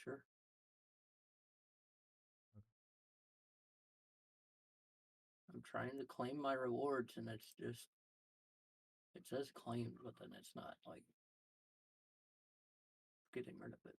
Sure. I'm trying to claim my rewards, and it's just it says claimed, but then it's not like getting rid of it.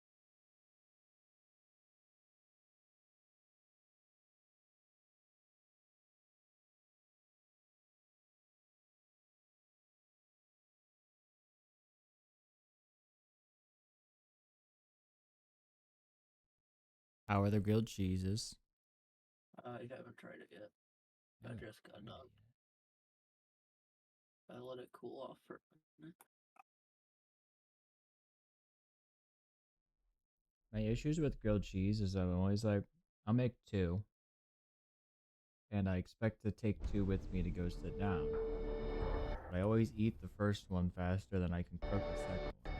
How are the grilled cheeses? I haven't tried it yet. You I haven't just got tried done. it I let it cool off for a minute. yet. My issues with grilled cheese is I'm always like, I'll make two, and I expect to take two with me to go sit down. But I always eat the first one faster than I can cook the second one.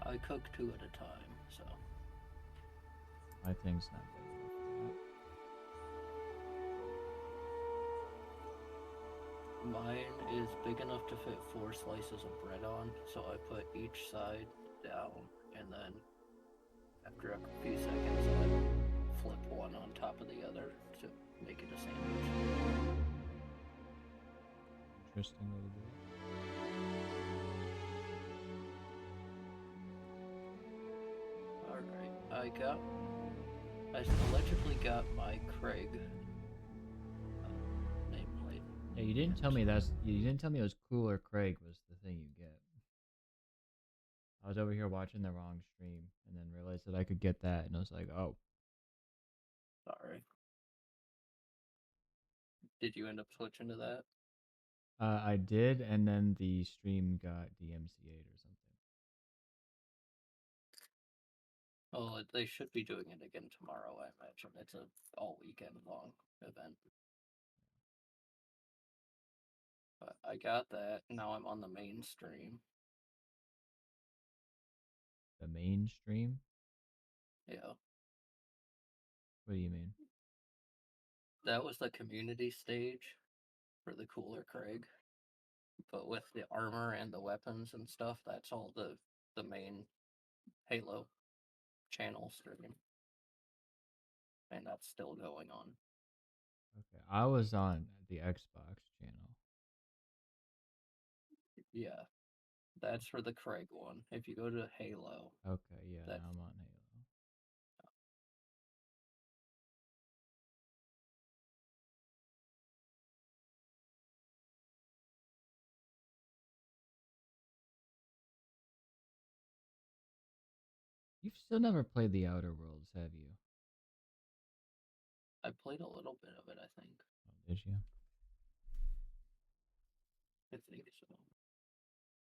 I cook two at a time, so My thing's not big enough for that. mine is big enough to fit 4 slices of bread on, so I put each side down, and then after a few seconds, I flip one on top of the other to make it a sandwich. Interesting way to do it. Alright, I allegedly got my Craig nameplate. Yeah, you didn't tell me you didn't tell me it was Cooler Craig was the thing you get. I was over here watching the wrong stream and then realized that I could get that, and I was like, oh. Sorry. Did you end up switching to that? I did, and then the stream got DMCA'd or something. Well, they should be doing it again tomorrow, I imagine. It's a all weekend long event. But I got that. Now I'm on the main stream. The main stream? Yeah. What do you mean? That was the community stage for the Cooler Craig. But with the armor and the weapons and stuff, that's all the main Halo channel stream. And that's still going on. Okay, I was on the Xbox channel. Yeah. That's for the Craig one. If you go to Halo, Okay, yeah, that now I'm on Halo. You've still never played the Outer Worlds, have you? I played a little bit of it, I think. Oh, did you? I think so.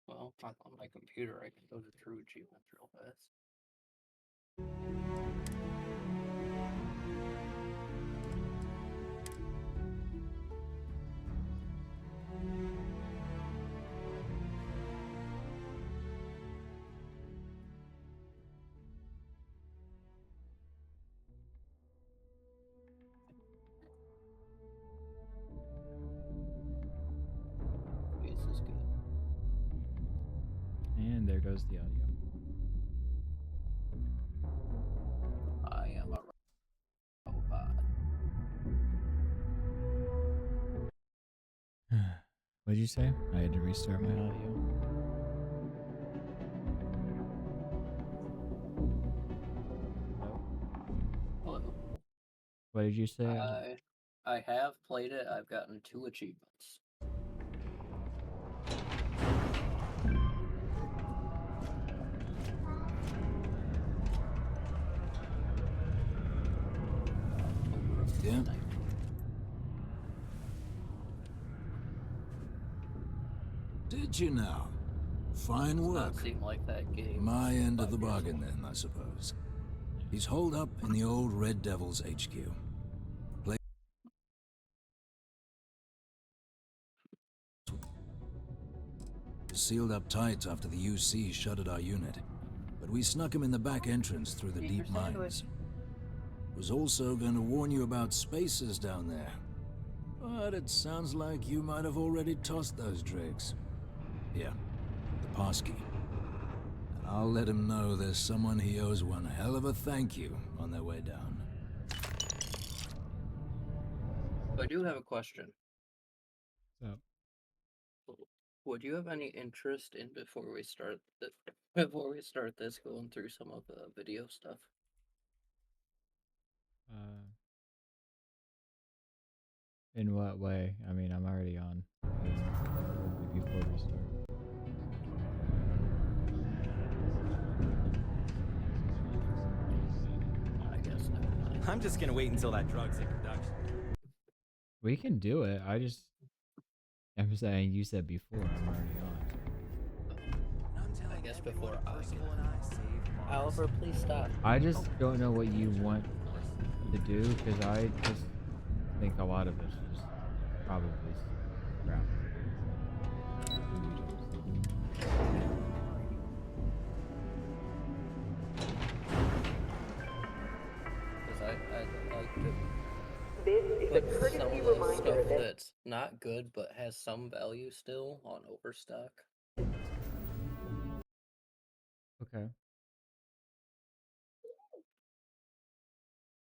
Well, on my computer, I can go to True Achievements real fast. This is good. And there goes the audio. I am a robot. What did you say? I had to restart my audio. Hello. What did you say? I have played it. I've gotten 2 achievements. Yeah. Did you now? Fine work. Doesn't seem like that game. My end of the bargain then, I suppose. He's holed up in the old Red Devils HQ. Sealed up tight after the UC shuttered our unit, but we snuck him in the back entrance through the deep mines. Was also going to warn you about spacers down there, but it sounds like you might have already tossed those dregs. Here, the passkey. And I'll let him know there's someone he owes one hell of a thank you on their way down. I do have a question. So, Would you have any interest in before we start this going through some of the video stuff? in what way? I mean, I'm already on game before we start. I guess never mind. I'm just gonna wait until that drug's in production. We can do it. I'm saying you said before. I'm already on. I guess before I get Oliver, please stop. I just don't know what you want to do because I just think a lot of it's just probably crap. Because I'd like to This is a put some courtesy of the reminder stuff that that's not good but has some value still on Overstock. Okay.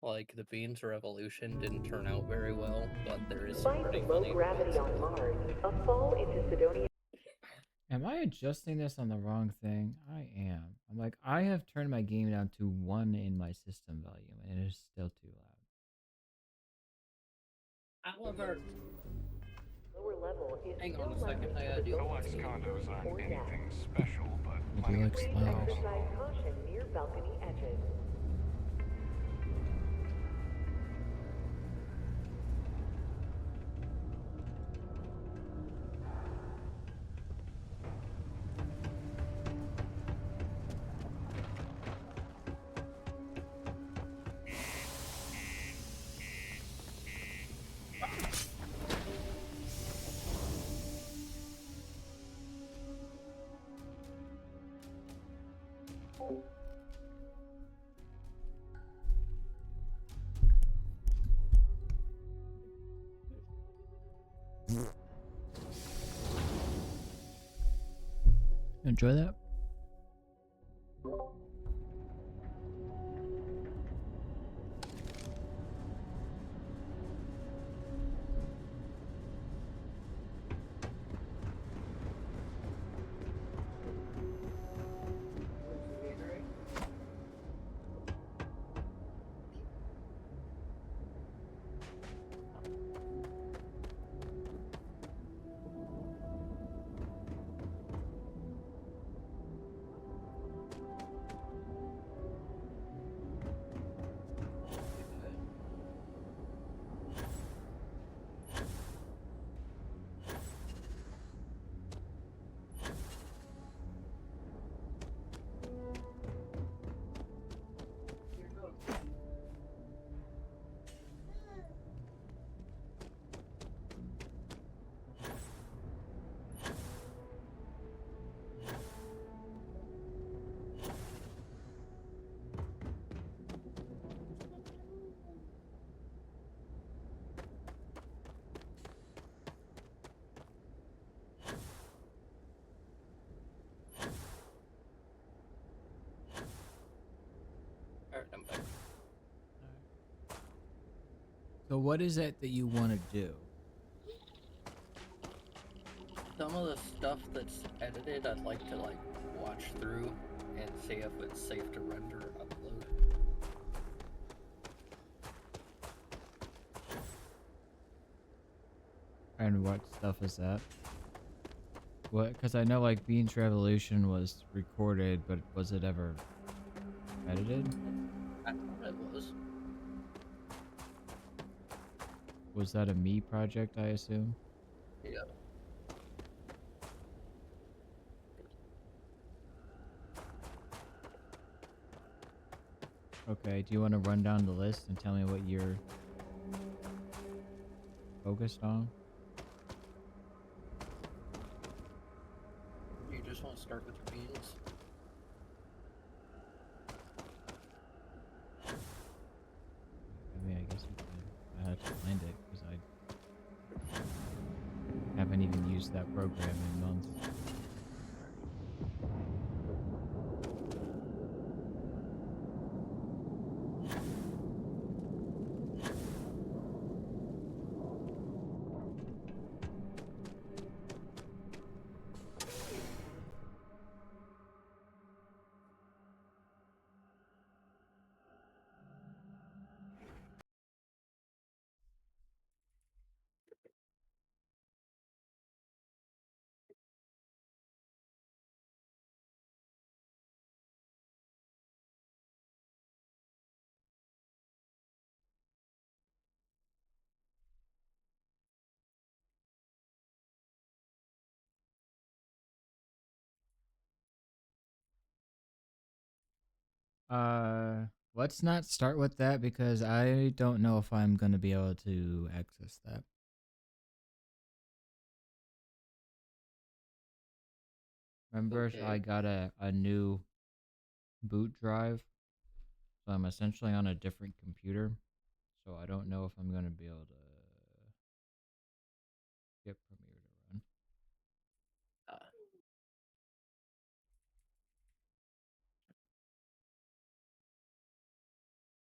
Like the Beans Revolution didn't turn out very well, but there is some despite the pretty low funny gravity bits on in it. Mars, a fall into Sidonia. Am I adjusting this on the wrong thing? I am. I'm like, I have turned my game down to 1 in my system volume, and it is still too loud. Oliver, Lower level is hang still on a second. I gotta deal with Deluxe this. condos aren't anything special, but I do plenty like of Please slow. exercise caution near balcony edges. Enjoy that? Alright, I'm back. So what is it that you want to do? Some of the stuff that's edited, I'd like to watch through and see if it's safe to render or upload. And what stuff is that? What? Because I know like Beans Revolution was recorded, but was it ever edited? I thought it was. Was that a me project, I assume? Yeah. Okay, do you want to run down the list and tell me what you're focused on? You just want to start with the beans. I mean, I guess we can. I have to find it because I haven't even used that program in months. Let's not start with that because I don't know if I'm gonna be able to access that. Remember, I Okay. got a new boot drive, so I'm essentially on a different computer. So I don't know if I'm gonna be able to get Premiere to run. Uh,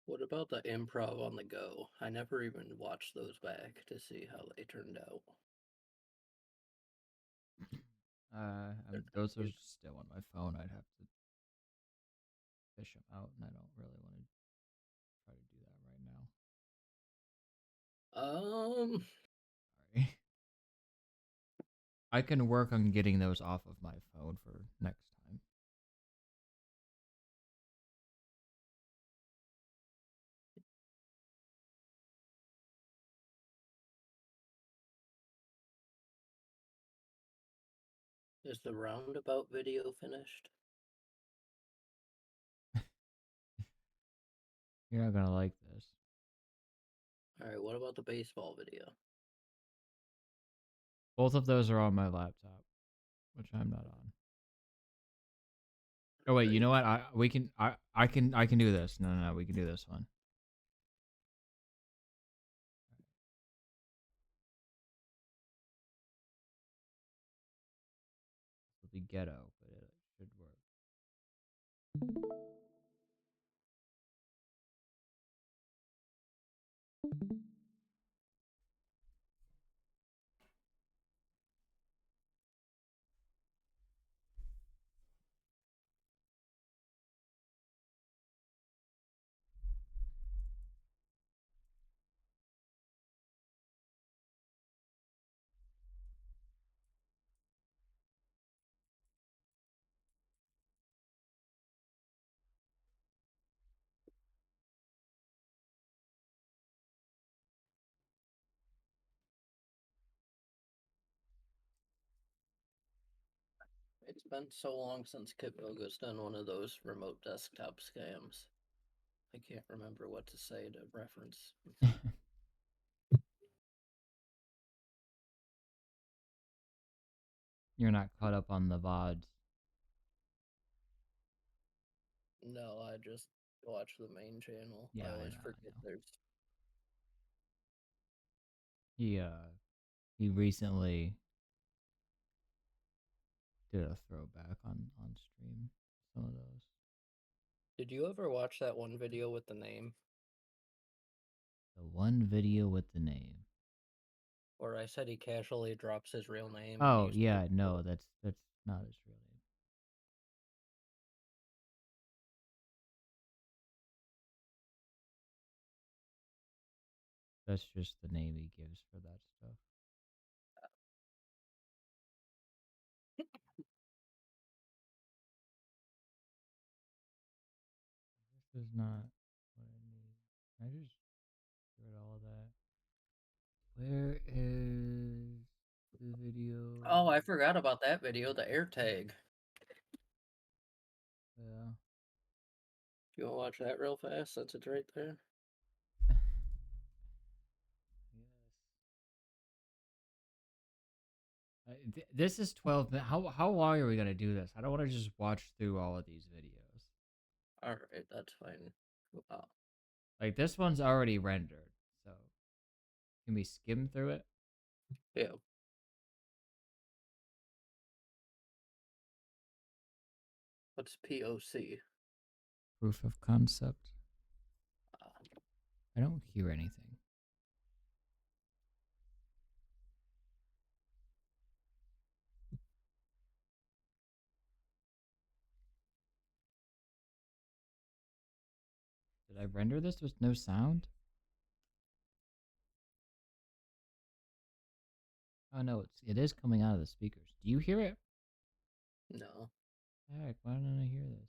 what about the improv on the go? I never even watched those back to see how they turned out. They're pretty Those are good. still on my phone. I'd have to fish them out, and I don't really want to try to do that right now. Sorry. I can work on getting those off of my phone for next time. Is the roundabout video finished? You're not gonna like this. Alright, what about the baseball video? Both of those are on my laptop, which I'm not on. Oh wait, you Alright. know what? I can do this. No, we can do this one. It'll be ghetto, but it should work. It's been so long since Kitboga's done one of those remote desktop scams. I can't remember what to say to reference. You're not caught up on the VODs. No, I just watch the main channel. Yeah, I I always know, I forget know. there's. He recently did a throwback on stream. Some of those. Did you ever watch that one video with the name? The one video with the name. Where I said he casually drops his real name and Oh he's yeah, no, that's not his real name. That's just the name he gives for that stuff. This is not what I need. I just get rid of all of that. Where is the video? Oh, I forgot about that video, the air tag. Yeah. You wanna watch that real fast since it's right there? Yes. This is 12 minutes. How long are we gonna do this? I don't want to just watch through all of these videos. Alright, that's fine. Wow. Like this one's already rendered, so can we skim through it? Yeah. What's POC? Proof of concept. Uh, I don't hear anything. Did I render this with no sound? Oh no, it is coming out of the speakers. Do you hear it? no. Heck, why don't I hear this?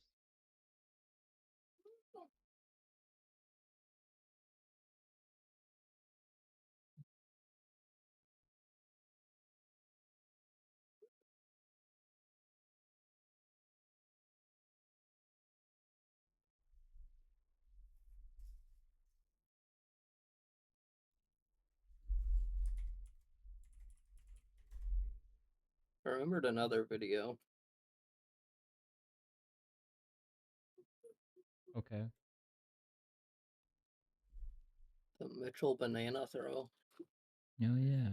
remembered another video. Okay. The Mitchell banana throw. Oh yeah.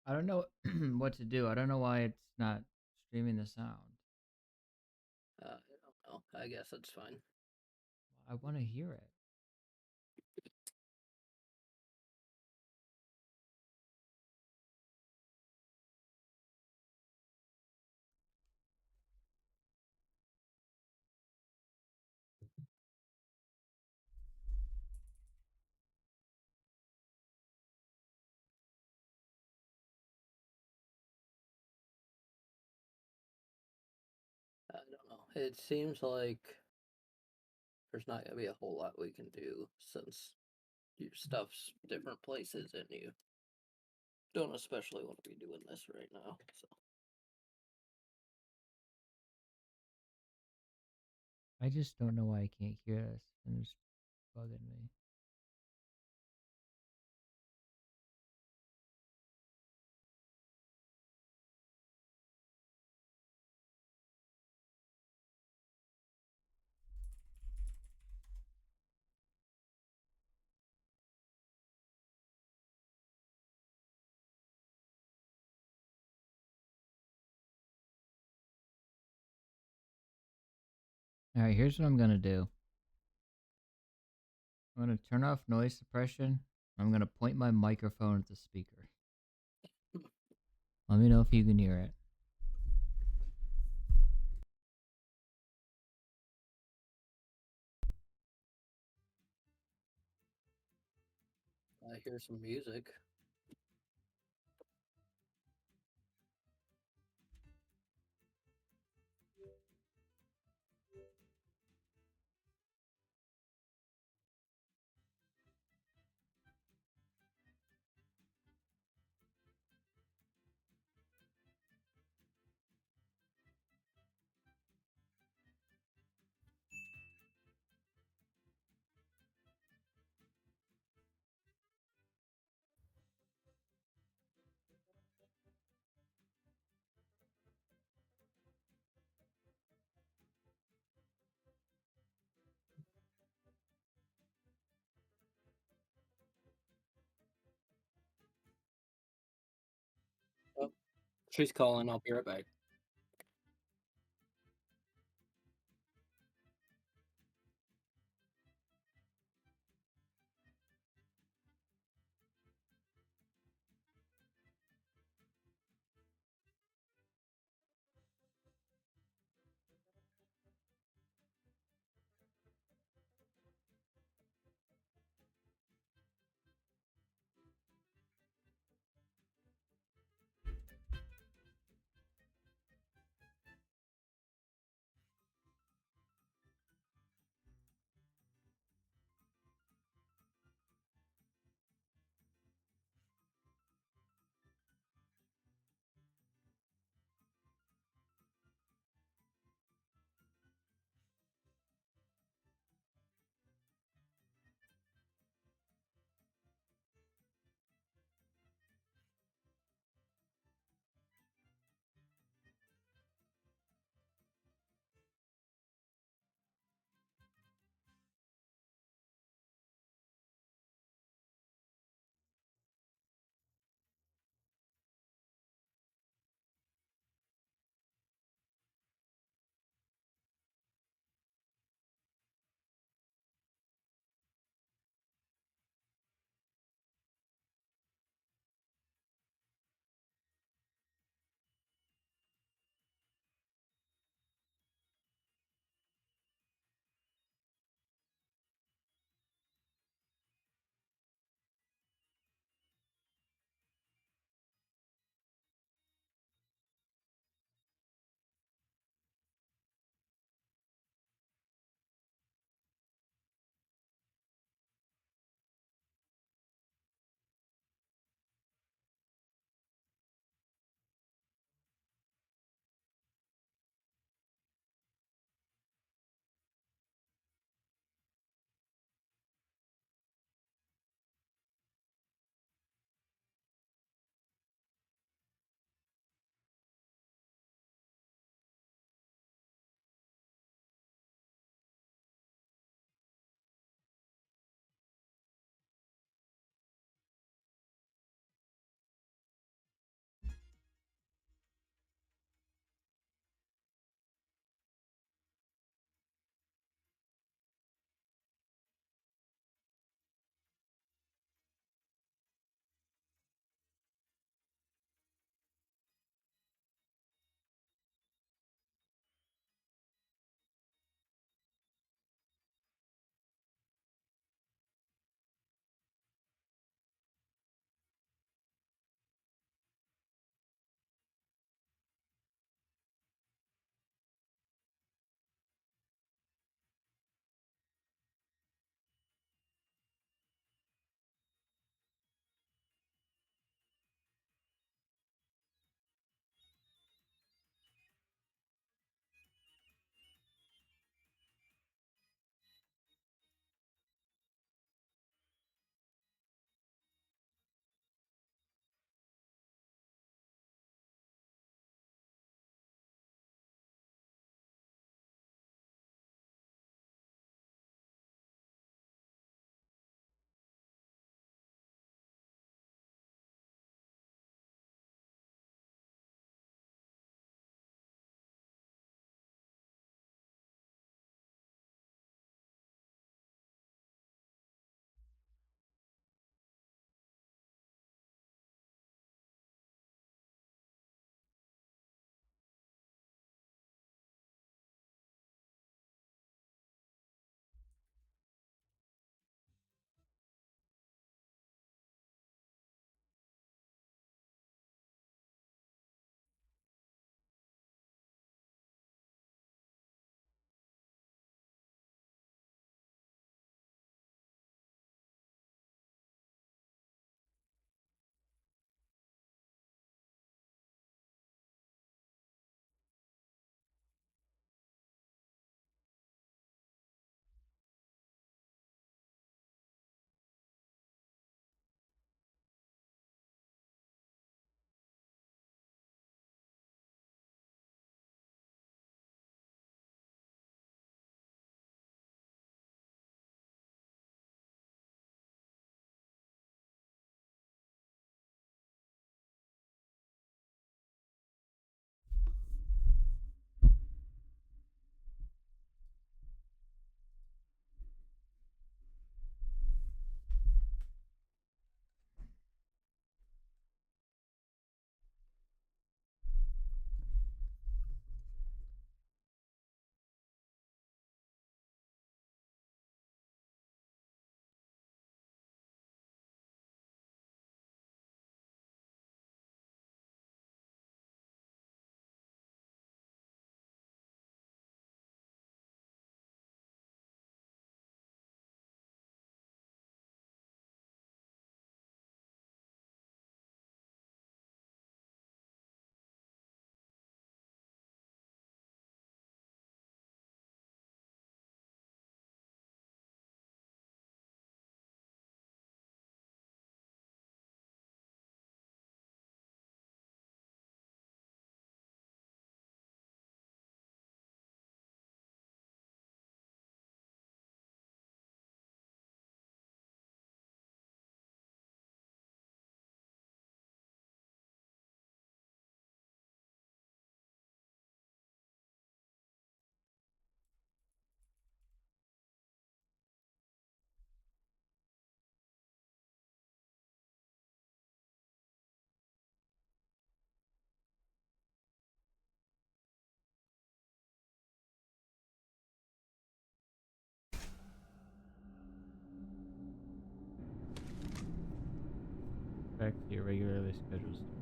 I don't know what to do. I don't know why it's not streaming the sound. I don't know. I guess it's fine. I want to hear it. I don't know. It seems like there's not gonna be a whole lot we can do since your stuff's different places and you don't especially want to be doing this right now. So I just don't know why I can't hear this, and it's bugging me. All right, here's what I'm gonna do. I'm gonna turn off noise suppression. I'm gonna point my microphone at the speaker. Let me know if you can hear it. I hear some music. Oh, she's calling. I'll be right back. regularly scheduled Starfield.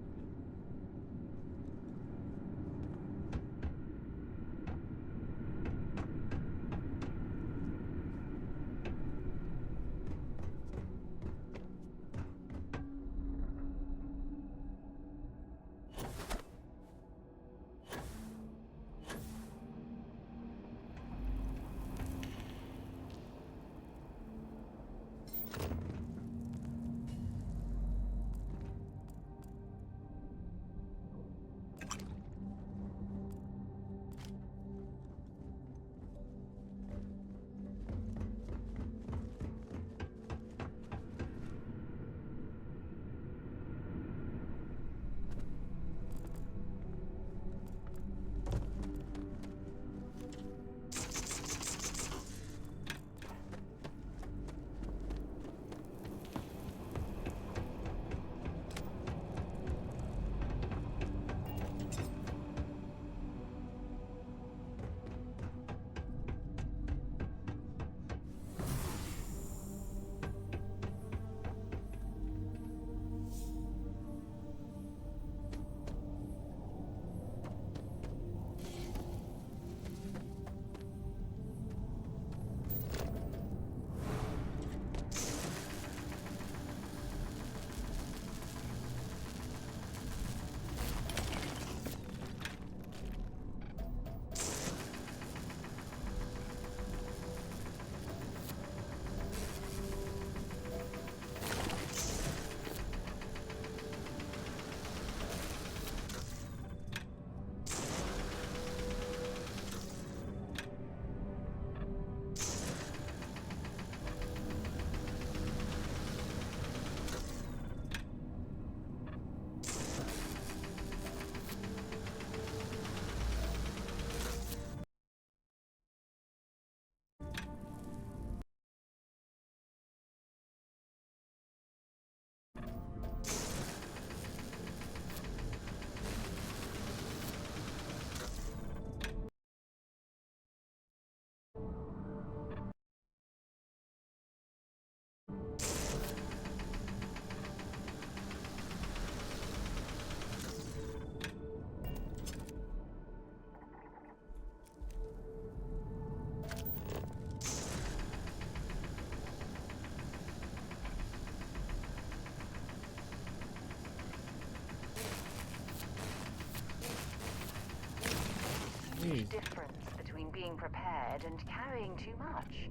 Huge difference between being prepared and carrying too much.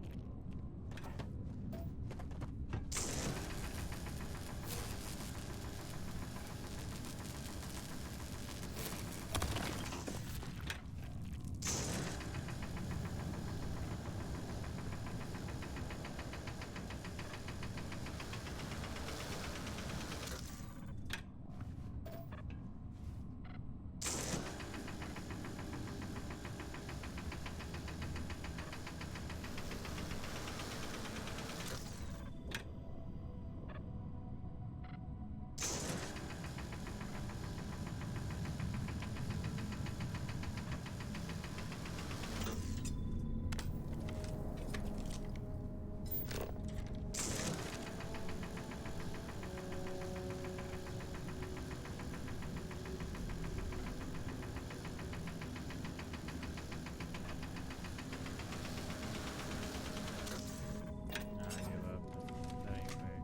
Nah, I give up. That ain't right.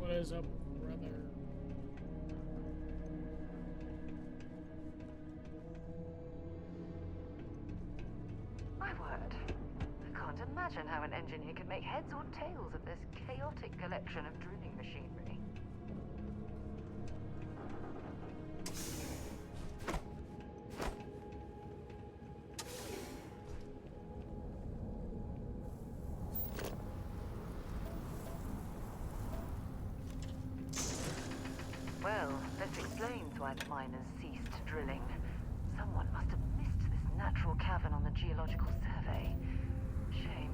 What is up, brother? My word. I can't imagine how an engineer could make heads or tails of this chaotic collection of drilling machinery. miners ceased drilling. Someone must have missed this natural cavern on the geological survey. Shame.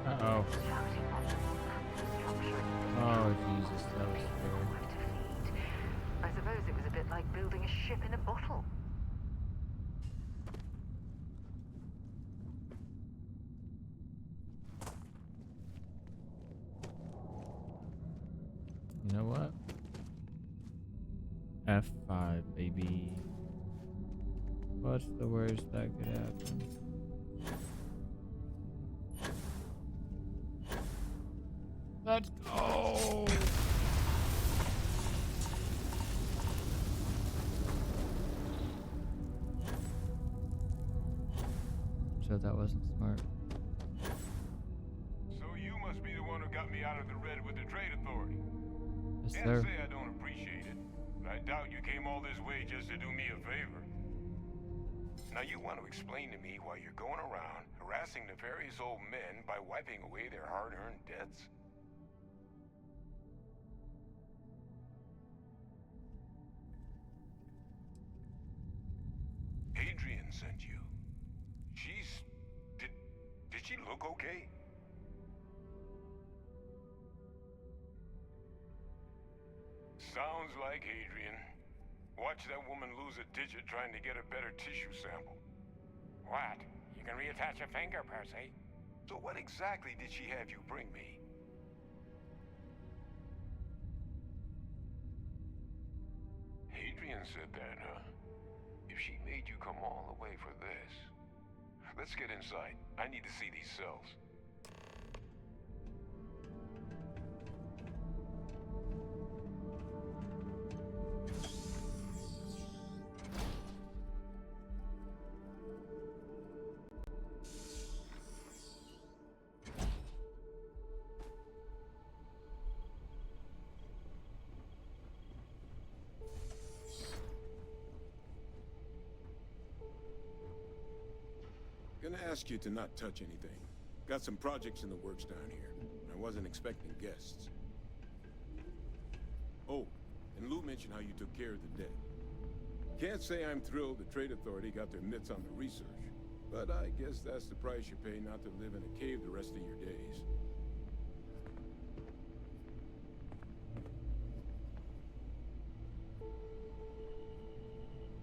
Uh-oh. Oh, Jesus, that was scary. I suppose it was a bit like building a ship in a bottle. You know what? F5, baby. What's the worst that could happen? Let's go! So that wasn't smart. So you must be the one who got me out of the red with the trade authority. Yes, Can't sir. say I don't appreciate it, but I doubt you came all this way just to do me a favor. Now you want to explain to me why you're going around harassing nefarious old men by wiping away their hard-earned debts? Adrian sent you. Did she look okay? Sounds like Adrian. Watch that woman lose a digit trying to get a better tissue sample. What? You can reattach a finger, Percy. So what exactly did she have you bring me? Adrian said that, huh? If she made you come all the way for this... Let's get inside. I need to see these cells. Gonna ask you to not touch anything. Got some projects in the works down here. I wasn't expecting guests. Oh, and Lou mentioned how you took care of the dead. Can't say I'm thrilled the Trade Authority got their mitts on the research, but I guess that's the price you pay not to live in a cave the rest of your days.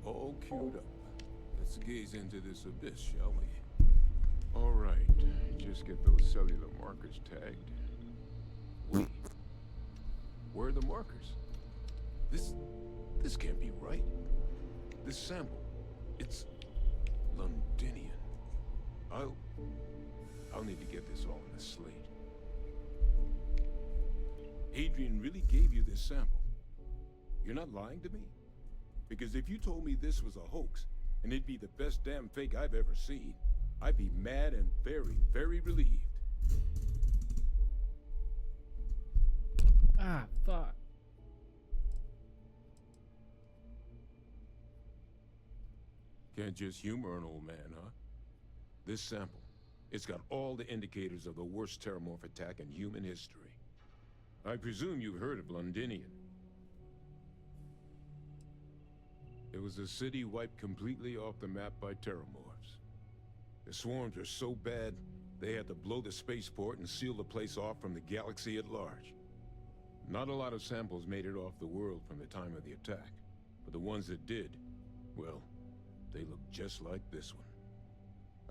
All queued up. Let's gaze into this abyss, shall we? All right, just get those cellular markers tagged. Wait. Where are the markers? This can't be right. This sample, it's Londinian. I'll need to get this all in a slate. Adrian really gave you this sample. You're not lying to me? Because if you told me this was a hoax, and it'd be the best damn fake I've ever seen, I'd be mad and very, very relieved. Ah, fuck. Can't just humor an old man, huh? This sample, it's got all the indicators of the worst terramorph attack in human history. I presume you've heard of Londinian. It was a city wiped completely off the map by terramorphs. The swarms were so bad, they had to blow the spaceport and seal the place off from the galaxy at large. Not a lot of samples made it off the world from the time of the attack, but the ones that did, well, they look just like this one.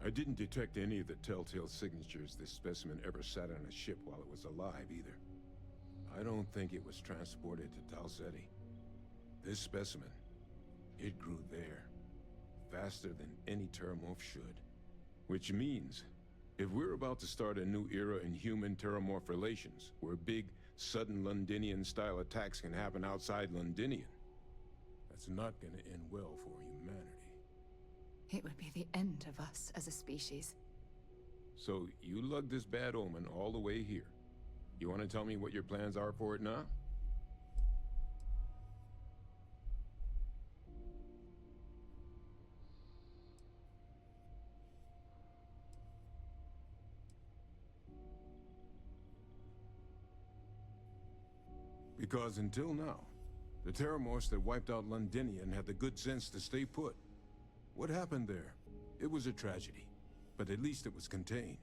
I didn't detect any of the telltale signatures this specimen ever sat on a ship while it was alive, either. I don't think it was transported to Talsetti. This specimen, it grew there, faster than any terramorph should. Which means, if we're about to start a new era in human-terramorph relations, where big, sudden Londinian-style attacks can happen outside Londinian, that's not gonna end well for humanity. It would be the end of us as a species. So, you lugged this bad omen all the way here. You want to tell me what your plans are for it now? Because until now, the terramorphs that wiped out Londinian had the good sense to stay put. What happened there? It was a tragedy, but at least it was contained.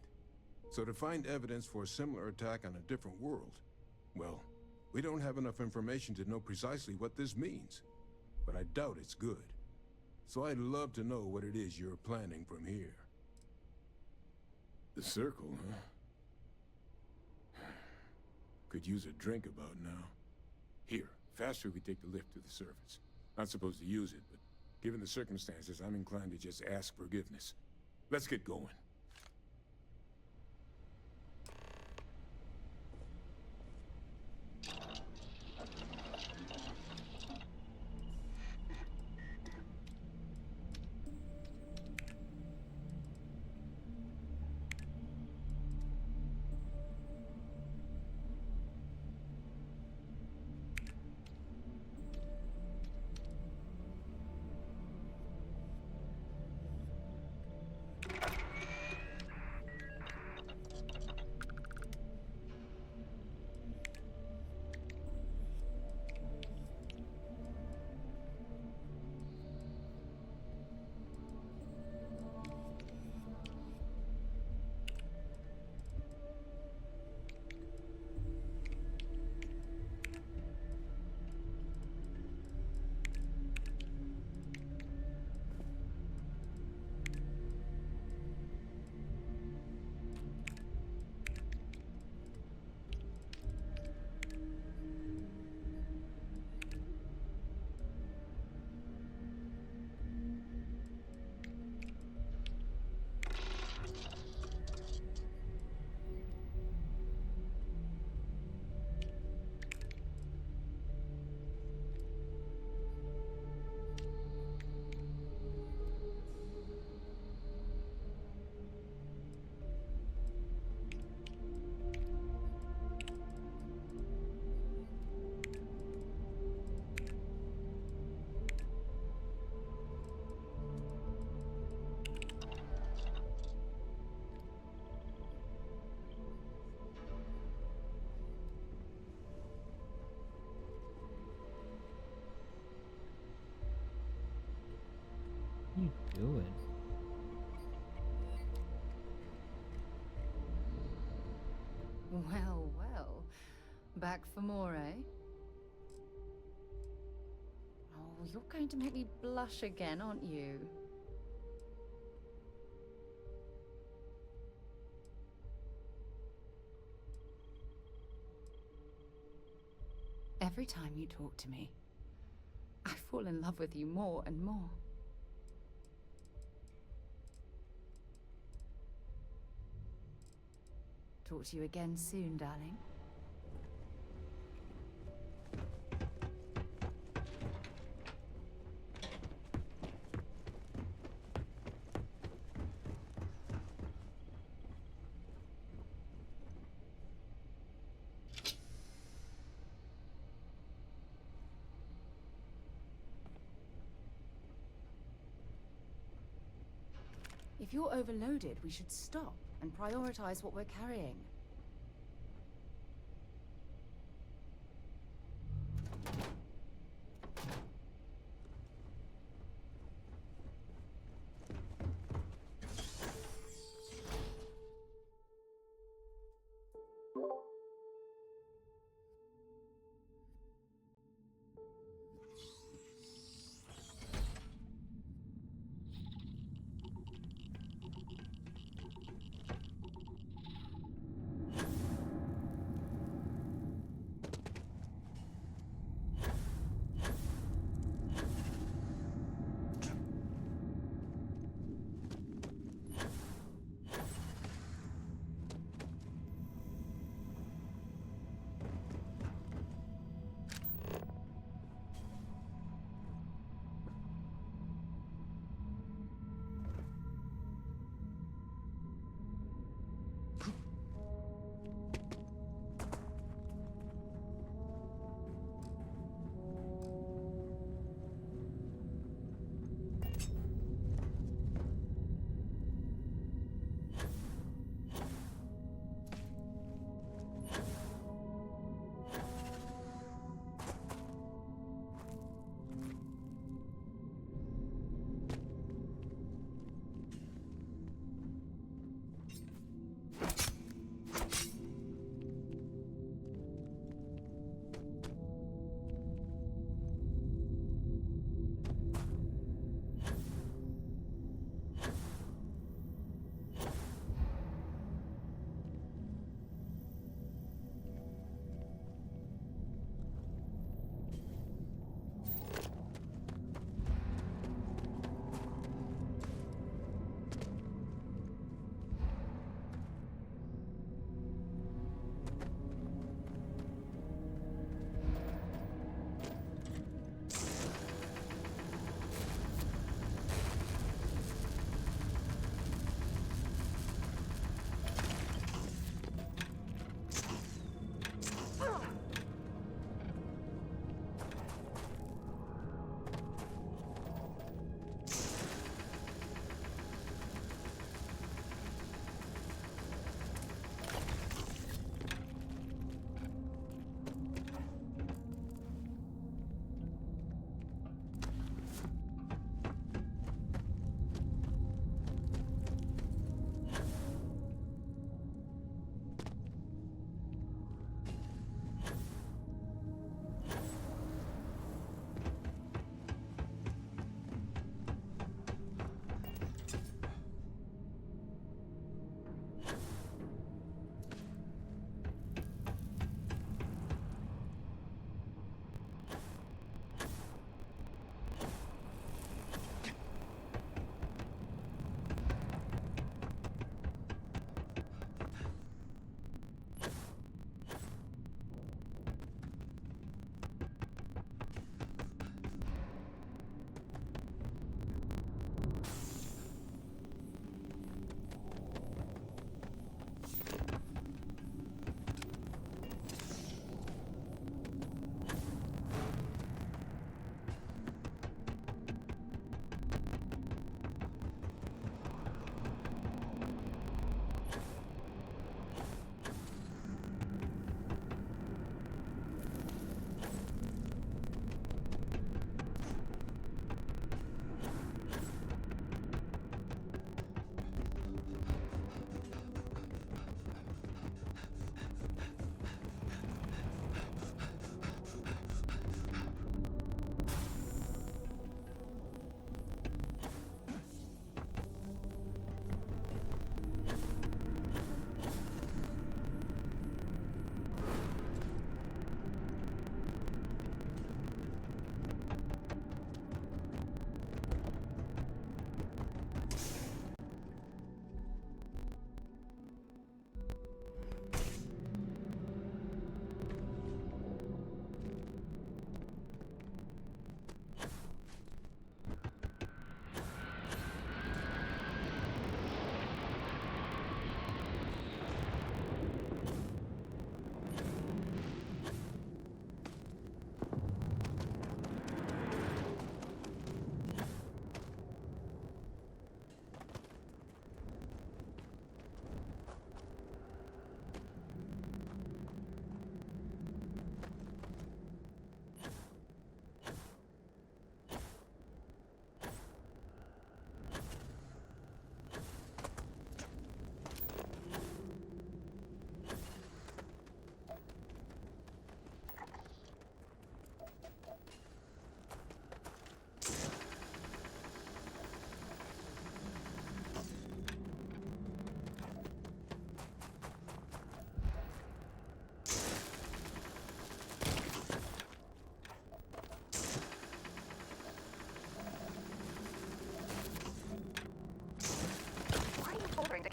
So to find evidence for a similar attack on a different world, well, we don't have enough information to know precisely what this means. But I doubt it's good. So I'd love to know what it is you're planning from here. The circle, huh? Could use a drink about now. Here, faster we take the lift to the surface. Not supposed to use it, but given the circumstances, I'm inclined to just ask forgiveness. Let's get going. What are you doing? Well, well. Back for more, eh? Oh, you're going to make me blush again, aren't you? Every time you talk to me, I fall in love with you more and more. Talk to you again soon, darling. If you're overloaded, we should stop and prioritize what we're carrying.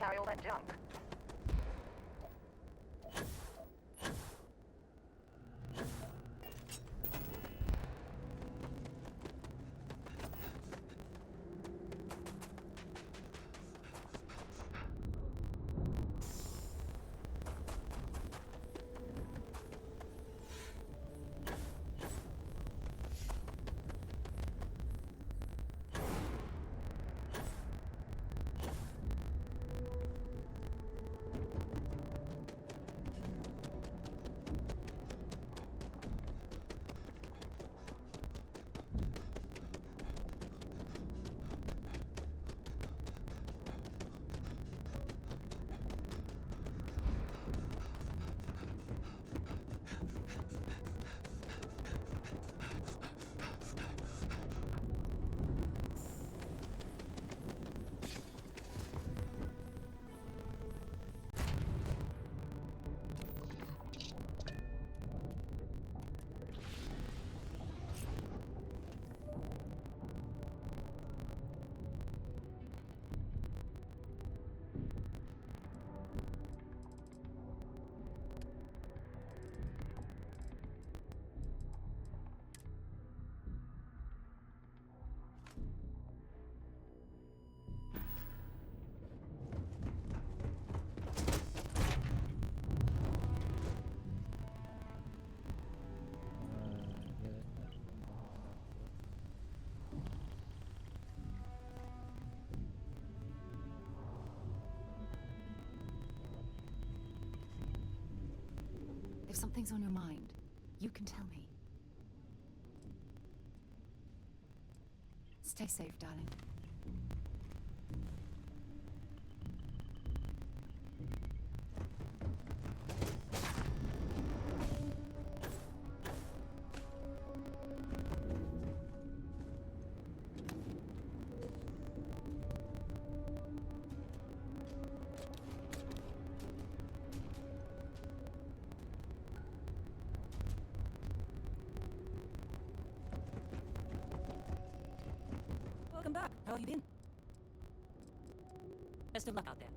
carry all that junk. If something's on your mind, you can tell me. Stay safe, darling. Welcome back. How have you been? Best of luck out there.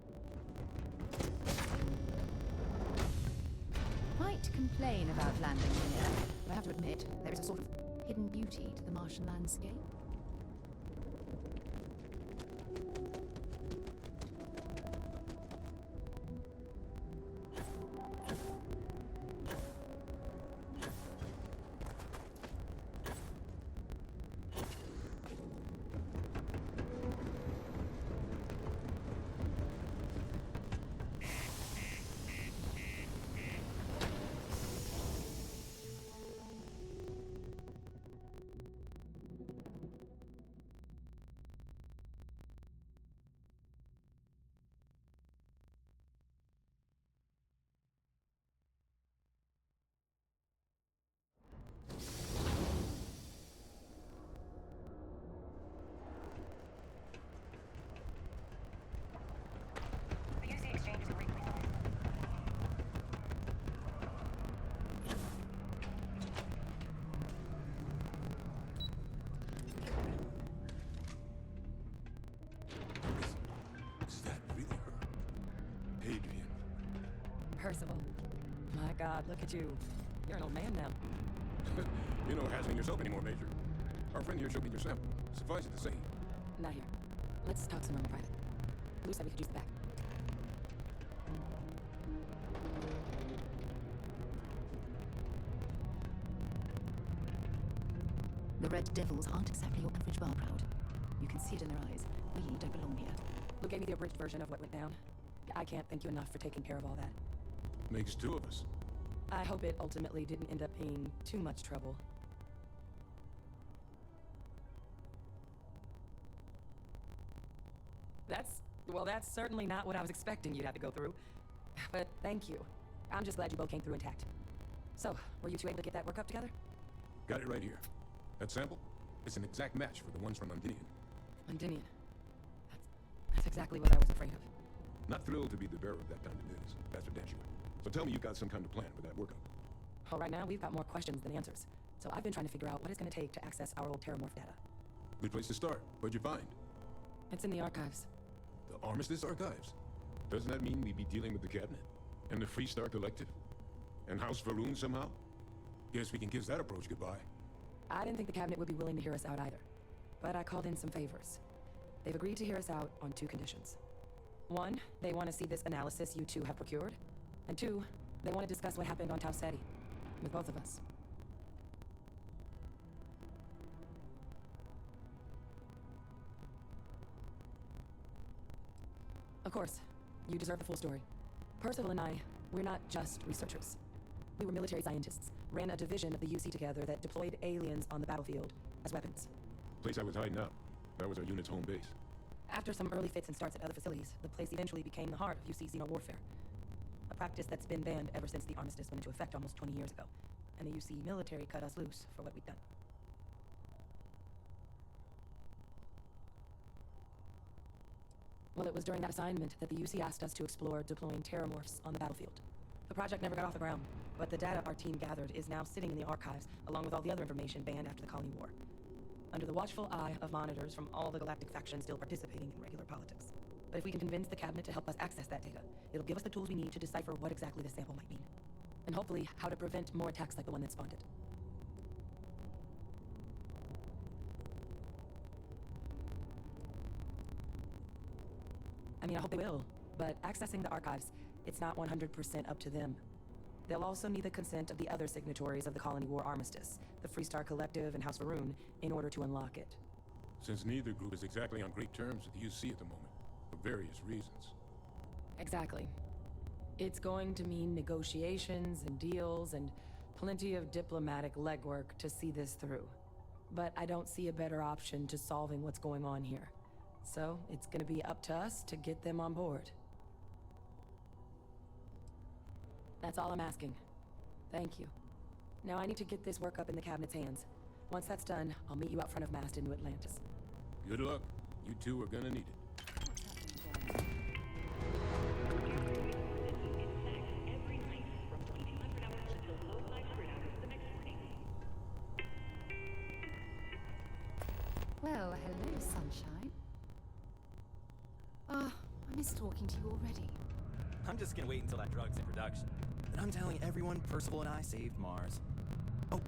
Might complain about landing here, but I have to admit, there is a sort of hidden beauty to the Martian landscape. The UC exchange is great. Is that really her? Adrian. Percival. My God, look at you. You're an old man now. You're no hassling yourself anymore, Major. Our friend here showed me your sample. Suffice it to say. Not here. Let's talk some room in private. Lou said we could use the back. The Red Devils aren't exactly your average bar crowd. You can see it in their eyes. We don't belong here. Lou gave me the abridged version of what went down. I can't thank you enough for taking care of all that. Makes two of us. I hope it ultimately didn't end up being too much trouble. That's certainly not what I was expecting you'd have to go through. But thank you. I'm just glad you both came through intact. So, were you two able to get that workup together? Got it right here. That sample? It's an exact match for the ones from Undinian. Undinian. That's exactly what I was afraid of. Not thrilled to be the bearer of that kind of news. That's for damn sure. So tell me you've got some kind of plan for that workup. Well, right now, we've got more questions than answers. So I've been trying to figure out what it's going to take to access our old Terramorph data. Good place to start. What'd you find? It's in the archives. The Armistice Archives? Doesn't that mean we'd be dealing with the cabinet? And the Freestar Collective? And House Varun somehow? Guess we can kiss that approach goodbye. I didn't think the cabinet would be willing to hear us out either. But I called in some favors. They've agreed to hear us out on 2 conditions. 1, they want to see this analysis you two have procured. And 2, they want to discuss what happened on Tau Ceti with both of us. Of course, you deserve the full story. Percival and I, we're not just researchers. We were military scientists, ran a division of the UC together that deployed aliens on the battlefield as weapons. Place I was hiding out. That was our unit's home base. After some early fits and starts at other facilities, the place eventually became the heart of UC xeno-warfare. A practice that's been banned ever since the armistice went into effect almost 20 years ago. And the UC military cut us loose for what we'd done. Well, it was during that assignment that the UC asked us to explore deploying terramorphs on the battlefield. The project never got off the ground, but the data our team gathered is now sitting in the archives, along with all the other information banned after the Colony War. Under the watchful eye of monitors from all the galactic factions still participating in regular politics. But if we can convince the cabinet to help us access that data, it'll give us the tools we need to decipher what exactly the sample might mean. And hopefully, how to prevent more attacks like the one that spawned it. I mean, I hope they will, but accessing the archives, it's not 100% up to them. They'll also need the consent of the other signatories of the Colony War Armistice, the Freestar Collective and House Varun, in order to unlock it. Since neither group is exactly on great terms with the UC at the moment, for various reasons. Exactly. It's going to mean negotiations and deals and plenty of diplomatic legwork to see this through. But I don't see a better option to solving what's going on here. So, it's gonna be up to us to get them on board. That's all I'm asking. Thank you. Now I need to get this work up in the cabinet's hands. Once that's done, I'll meet you out front of Mast in New Atlantis. Good luck. You two are gonna need it. Well, hello, sunshine. Oh, I miss talking to you already. I'm just gonna wait until that drug's in production. And I'm telling everyone Percival and I saved Mars. Oh,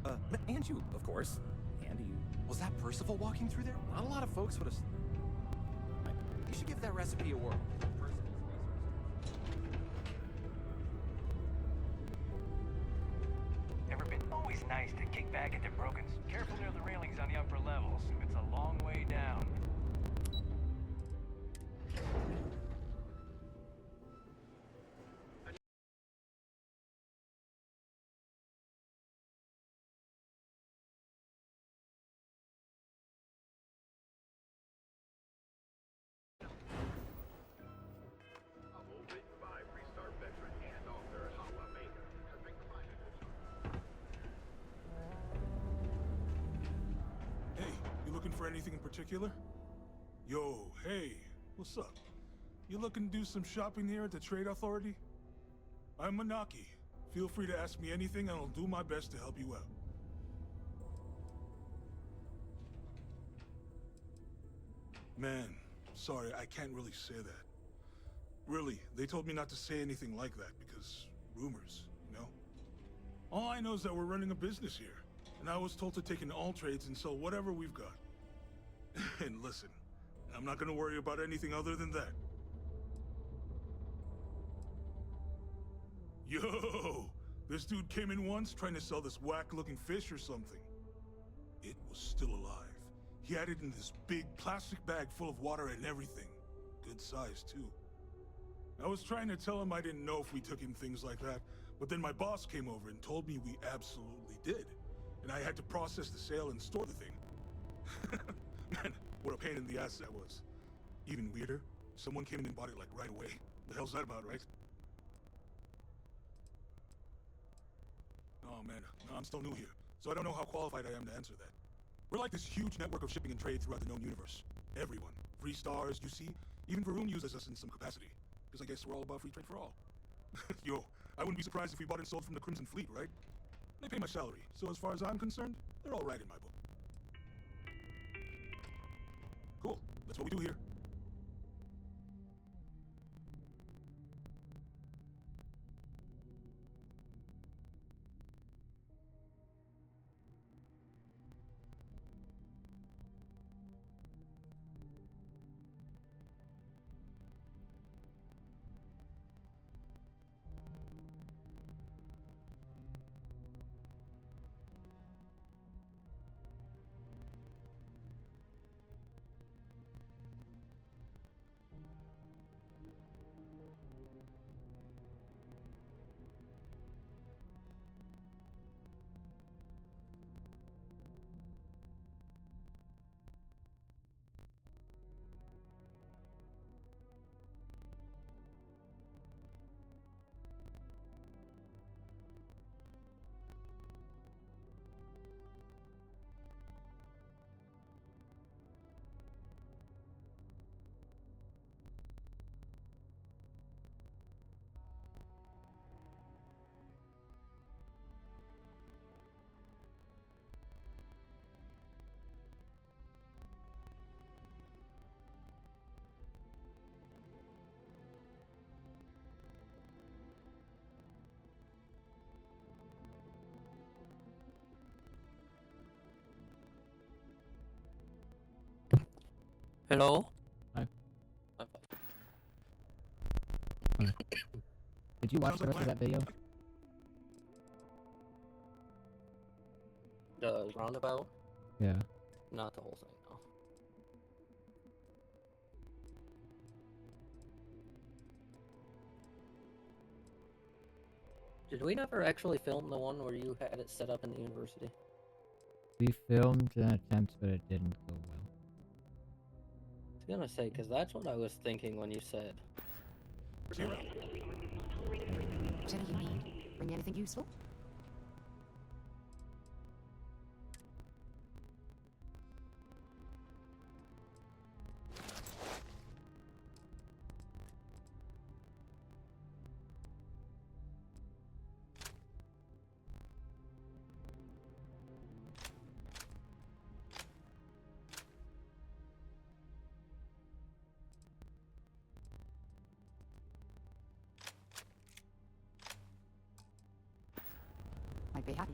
and you, of course. And you. Was that Percival walking through there? Not a lot of folks would have... You should give that recipe a whirl. Ever been always nice to kick back at the brokens? Careful near the railings on the upper levels. It's a long way down. For anything in particular? Yo, hey, what's up? You looking to do some shopping here at the Trade Authority? I'm Manaki. Feel free to ask me anything and I'll do my best to help you out. Man, sorry, I can't really say that. Really, they told me not to say anything like that because rumors, you know? All I know is that we're running a business here, and I was told to take in all trades and sell whatever we've got. And listen, I'm not gonna worry about anything other than that. Yo! This dude came in once trying to sell this whack-looking fish or something. It was still alive. He had it in this big plastic bag full of water and everything. Good size, too. I was trying to tell him I didn't know if we took in things like that, but then my boss came over and told me we absolutely did. And I had to process the sale and store the thing. Man, what a pain in the ass that was. Even weirder, someone came in and bought it like right away. The hell's that about, right? Oh man, no, I'm still new here, so I don't know how qualified I am to answer that. We're like this huge network of shipping and trade throughout the known universe. Everyone. Free stars, you see? Even Varun uses us in some capacity. Because I guess we're all about free trade for all. Yo, I wouldn't be surprised if we bought and sold from the Crimson Fleet, right? They pay my salary, so as far as I'm concerned, they're all right in my book. Cool. That's what we do here. Hello? Hi. Okay. Did you watch the rest of that video? The roundabout? Yeah. Not the whole thing, no. Did we never actually film the one where you had it set up in the university? We filmed an attempt, but it didn't go well. I was gonna say, because that's what I was thinking when you said. Whatever you need. Bring anything useful? I'd be happy.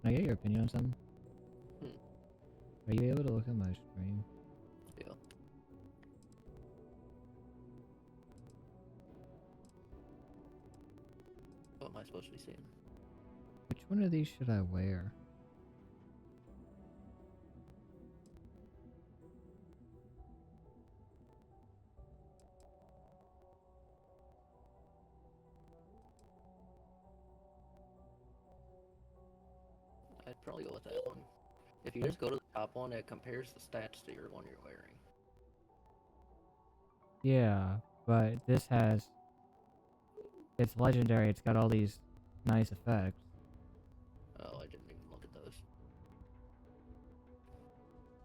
Can I get your opinion on something? Hmm. Are you able to look at my screen? Yeah. What am I supposed to be seeing? Which one of these should I wear? I'd probably go with that one. If you just go to the top one, it compares the stats to your one you're wearing. Yeah, but this has... It's legendary, it's got all these nice effects. Oh, I didn't even look at those.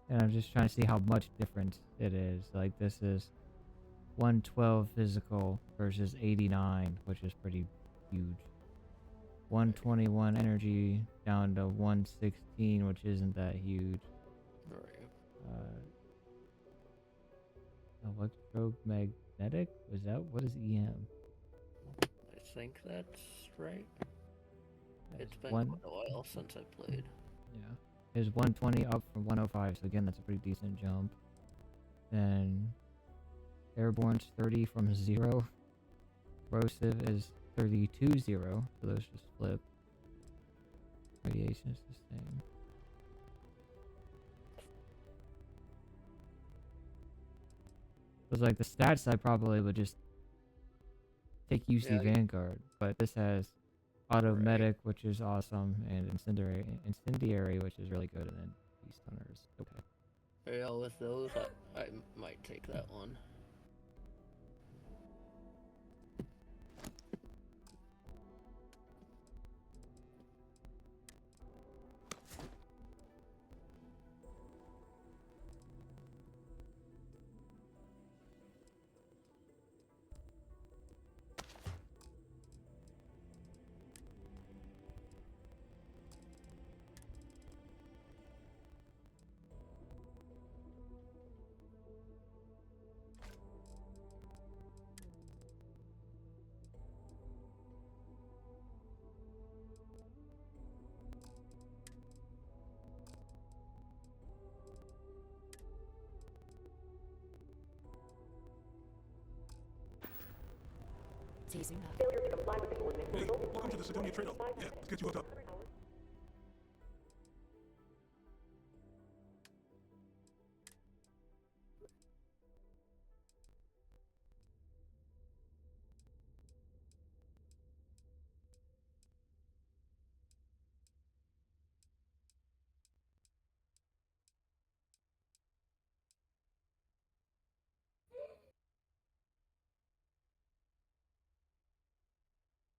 And I'm just trying to see how much different it is. Like, this is 112 physical versus 89, which is pretty huge. 121 energy down to 116, which isn't that huge. Right. Electromagnetic? Was that? What is EM? I think that's right. It's been one... quite a while since I played. Yeah. Is 120 up from 105, so again, that's a pretty decent jump. Then Airborne's 30 from 0. Corrosive is 32 0, so those just flip. Radiation is the same. It was like the stats I probably would just take UC Yeah, Vanguard, but this has Auto Medic, which is awesome, and Incendiary, which is really good, and then Beast Hunters. Okay. Yeah, with those, I might take that one. See you soon. Failure to comply with the ordinance will Hey, result in welcome to the fines. Sidonia Trade-Off. Yeah, let's get you hooked up.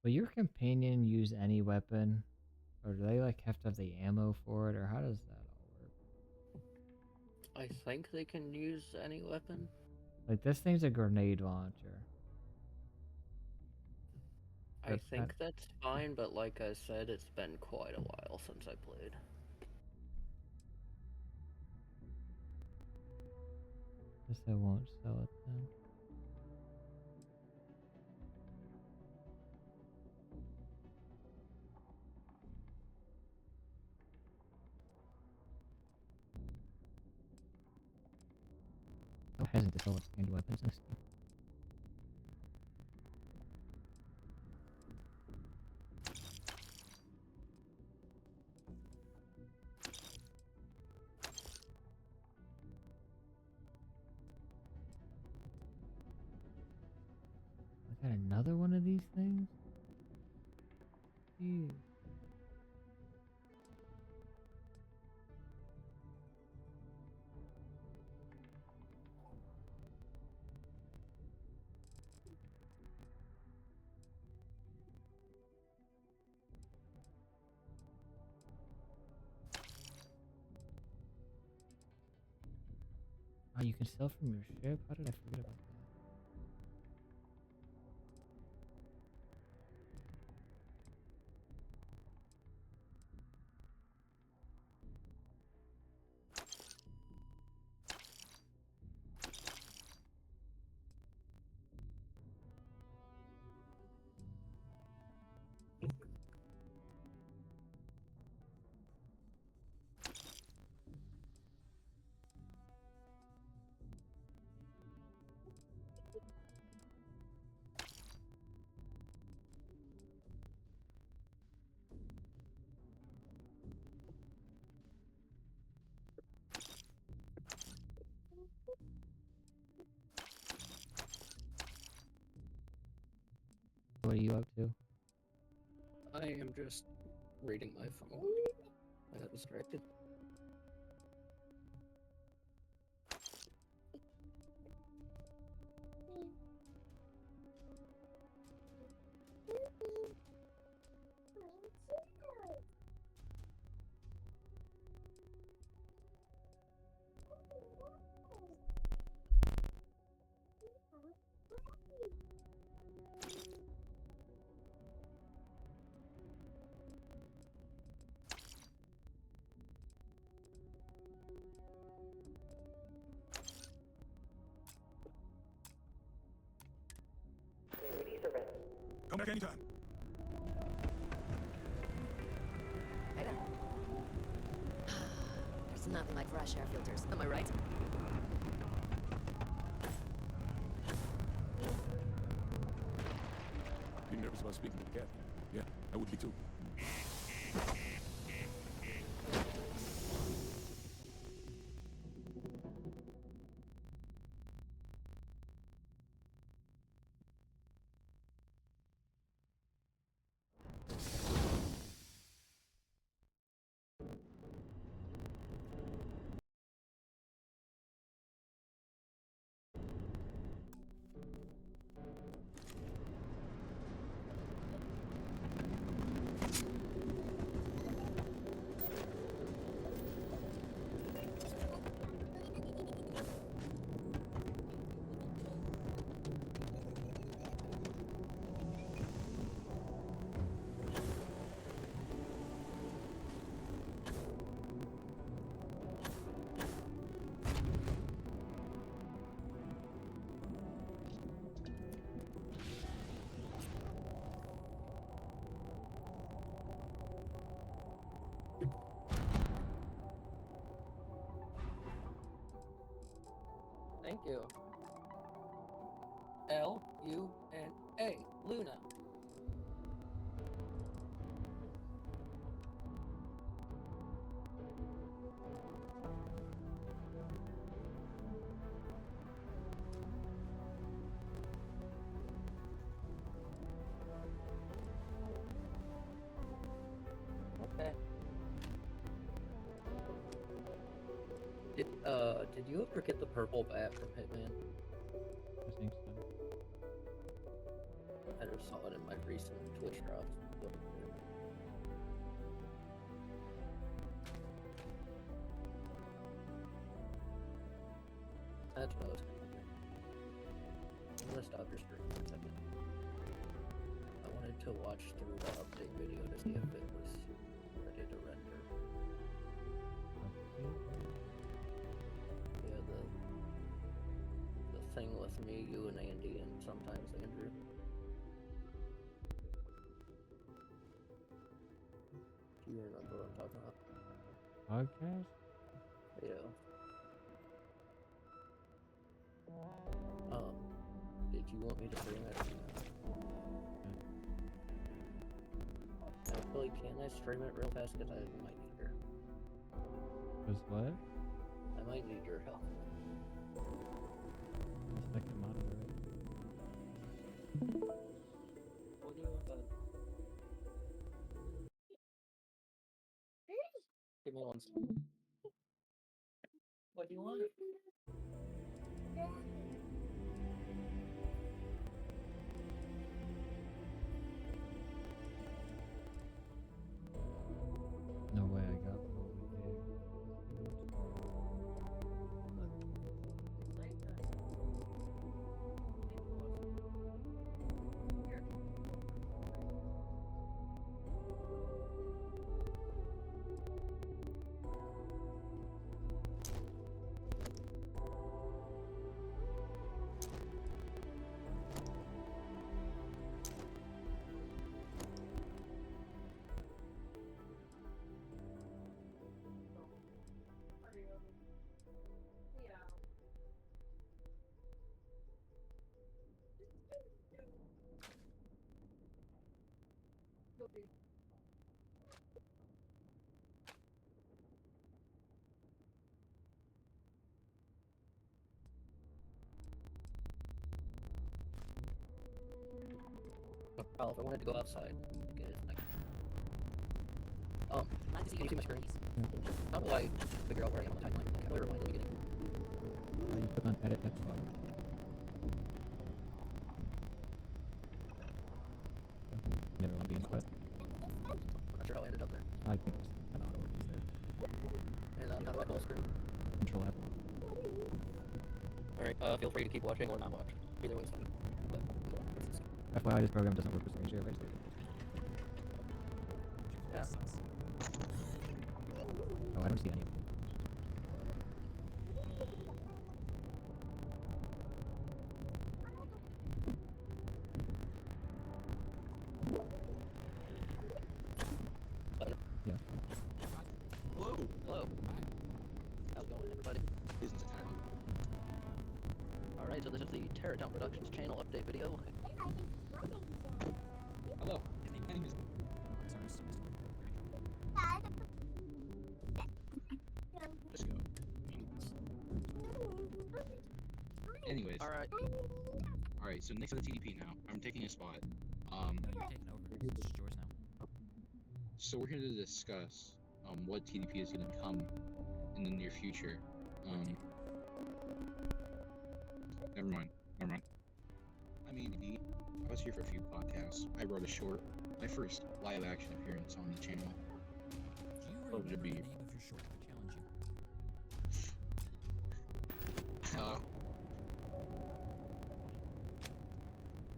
Will your companion use any weapon? Or do they like have to have the ammo for it, or how does that all work? I think they can use any weapon. Like this thing's a grenade launcher. I think that's fine, but like I said, it's been quite a while since I played. Guess I won't sell it then. So hesitant to sell its hand weapons in this game. I got another one of these things? Ew. Oh, you can sell from your ship? How did I forget about that? What are you up to? I am just reading my phone. I got distracted. Come back anytime. Hey there. There's nothing like fresh air filters, am I right? You nervous about speaking to the captain? Yeah, I would be too. Thank you. L-U-N-A. Luna. Okay. Did you ever get the purple bat from Hitman? I think so. I just saw it one in my recent Twitch drops. That's what I was gonna do. I'm gonna stop your stream for a second. I wanted to watch through the update video to see if it was ready to render. Yeah, the thing with me, you, and Andy, and sometimes Andrew. Do you remember what I'm talking about? Podcast? Yeah. Did you want me to stream it? Actually, can I stream it real fast? Because I might need your. Cause what? I might need your help. Just like the monitor, right? What do you want done? Give me one second. What do you want? No way I got what we gave. Well, if I wanted to go outside, get it. Can you see my screen? How do I figure out where I am on the timeline? Like, how do I rewind to the beginning? You click on edit text box. Never want to be in quest. I'm not sure how I ended up there. I think it's kind of always there. And how do I full screen? Control F. Alright, feel free to keep watching or not watch. Either one's fine. But, FYI, this program doesn't work with screen share, basically. yeah. Oh, I don't see any of them. Yeah. Hello. Hello. How's it going, everybody? Alright, so this is the Terratown Productions channel update video. Hello. My name is... Let's go. Anyways. Alright, so next to the TDP now. I'm taking a spot. No, you're taking over. It's just yours now. So we're here to discuss what TDP is going to come in the near future. Never mind. I mean, I was here for a few podcasts. I wrote a short, my first live action appearance on the channel. Do you remember the name of your short? I challenge you.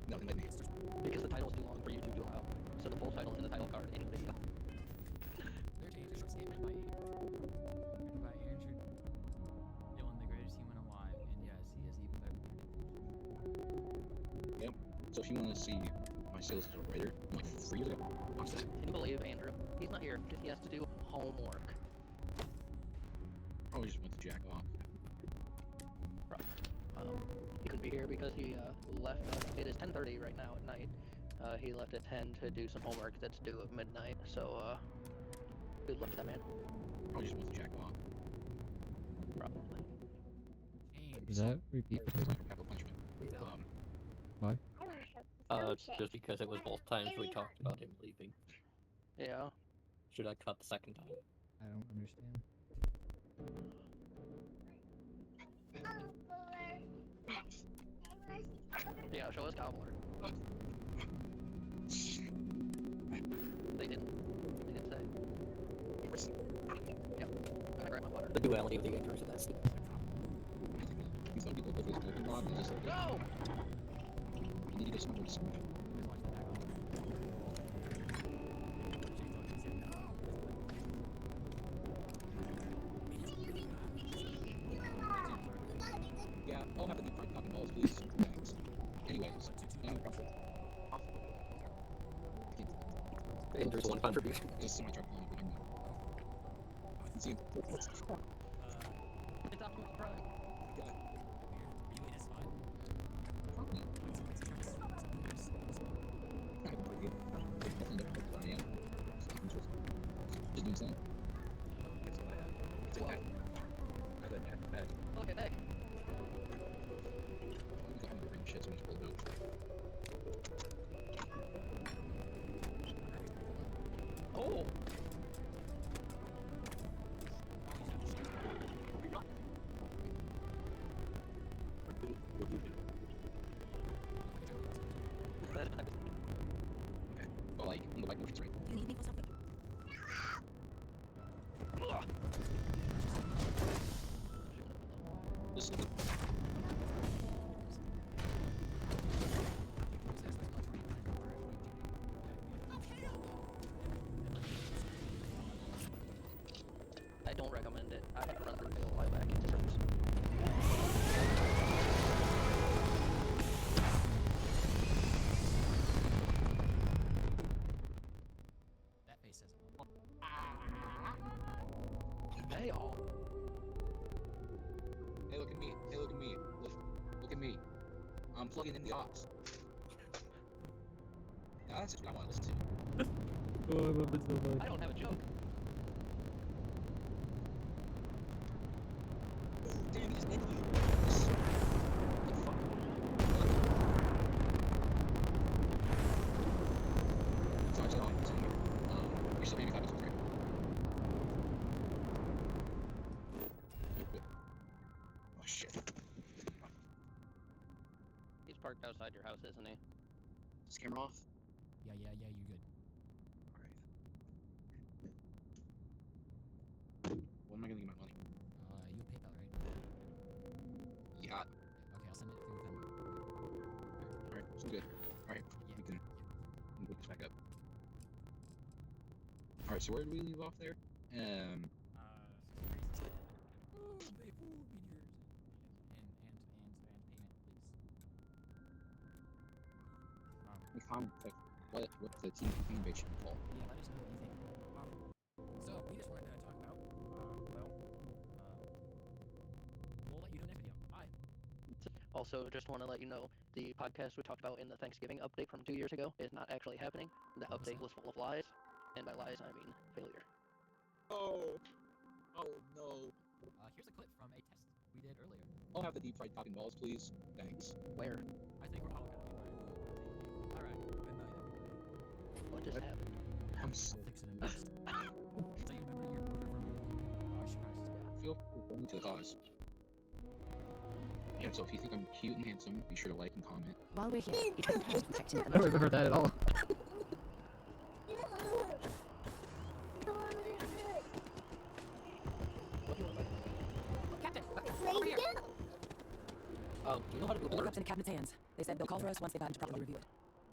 No, my name. Because the title is too long for you to draw out. So the full title is in the title card in the video. Their change short statement by Andrew. Written by Andrew Dillon, the greatest human alive. And yes, he is even better. Yep. So if you want to see my skills as a writer, like 3 years ago, watch that. Can you believe Andrew? He's not here because he has to do homework. Probably just went to jack off. He couldn't be here because he left. It is 10:30 right now at night. He left at 10 to do some homework that's due at midnight. So, good luck to that man. Probably just went to jack off. Probably. Does that repeat? Why? Just because it was both times we talked about him leaving. Yeah. Should I cut the second time? I don't understand. Yeah, show us Cobbler. The duality of the Andrews of that scene. These other people go for this golden rod and just like, no! And then he just snowboards. Yeah, I'll have the deep fried popping balls, please. Thanks. Anyways, Andrew's one contribution. Just semi truck pulling behind me. See, what's It's Optimus Prime. Just doing something. Look at that. Shit, so much pulled out. Oh! But like, on the bike motions, right? You need me for something? This is I don't recommend it. I had to run through it a while back. It hurts. That face says They all. Hey, look at me. Hey, look at me. Look at me. I'm plugging in the aux. Now that's just what I want to listen to. Oh, I love it so much. I don't have a joke. Damn, he's in you. What the fuck? So it's on here. You're still maybe 5 episodes, right? Oh shit. He's parked outside your house, isn't he? Is camera off? Yeah, you're good. When am I gonna get my money? You PayPal, right? Yeah. Okay, I'll send it through Venmo. Alright, so good. Alright, we can put this back up. Alright, so where did we leave off there? They fooled me, dears. And payment, please. We found like what the team base should be called. Yeah, let us know what you think. So we just wanted to talk about, we'll let you know next video. Bye. Also, just want to let you know, the podcast we talked about in the Thanksgiving update from 2 years ago is not actually happening. The update was full of lies, and by lies I mean failure. Oh no. Here's a clip from a test we did earlier. I'll have the deep fried popping balls, please. Thanks. Where? I think we're all gonna be right. Alright, good night, everybody. What just happened? I'm so Fix it in next. So you remember your order from Christ, yeah. feel free to the cause. Yeah, so if you think I'm cute and handsome, be sure to like and comment. While we're here, each of you protecting I don't remember that at all. Captain, over here. Do you know how to do The order? cup's in the captain's hands. They said they'll call for us once they've gotten to properly review it.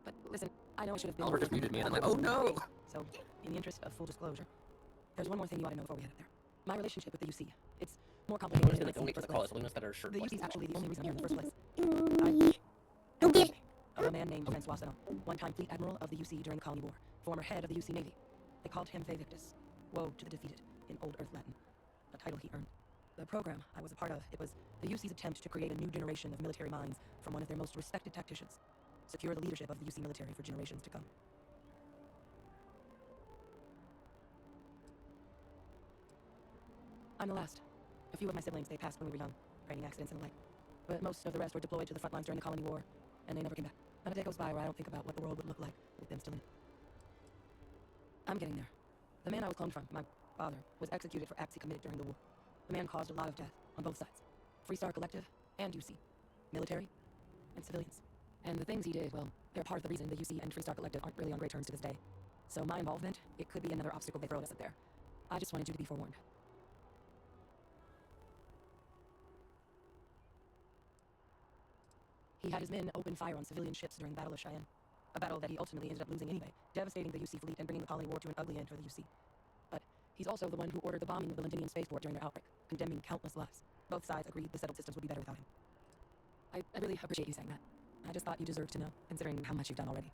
But listen, I know I should have been... Oliver just muted me, and I'm like, oh no! So, in the interest of full disclosure, there's one more thing you ought to know before we head up there. My relationship with the UC, it's more complicated than it Only seems for at the first cause, glance. Lunas that are shirt. The UC is actually the only reason I'm here in the first place. Go get it. Of a man named Francois Sanon, one-time fleet admiral of the UC during the Colony War, former head of the UC Navy. They called him Victus, woe to the defeated, in Old Earth Latin, a title he earned. The program I was a part of, it was the UC's attempt to create a new generation of military minds from one of their most respected tacticians, secure the leadership of the UC military for generations to come. I'm the last. A few of my siblings, they passed when we were young, training accidents and the like. But most of the rest were deployed to the front lines during the Colony War, and they never came back. Not a day goes by where I don't think about what the world would look like with them still in it. I'm getting there. The man I was cloned from, my father, was executed for acts he committed during the war. The man caused a lot of death on both sides. Freestar Collective and UC. Military and civilians. And the things he did, well, they're part of the reason the UC and Freestar Collective aren't really on great terms to this day. So my involvement, it could be another obstacle they throw at us up there. I just wanted you to be forewarned. He had his men open fire on civilian ships during the Battle of Cheyenne. A battle that he ultimately ended up losing anyway, devastating the UC fleet and bringing the colony war to an ugly end for the UC. But he's also the one who ordered the bombing of the Londinian spaceport during their outbreak, condemning countless lives. Both sides agreed the settled systems would be better without him. I really appreciate you saying that. I just thought you deserved to know, considering how much you've done already.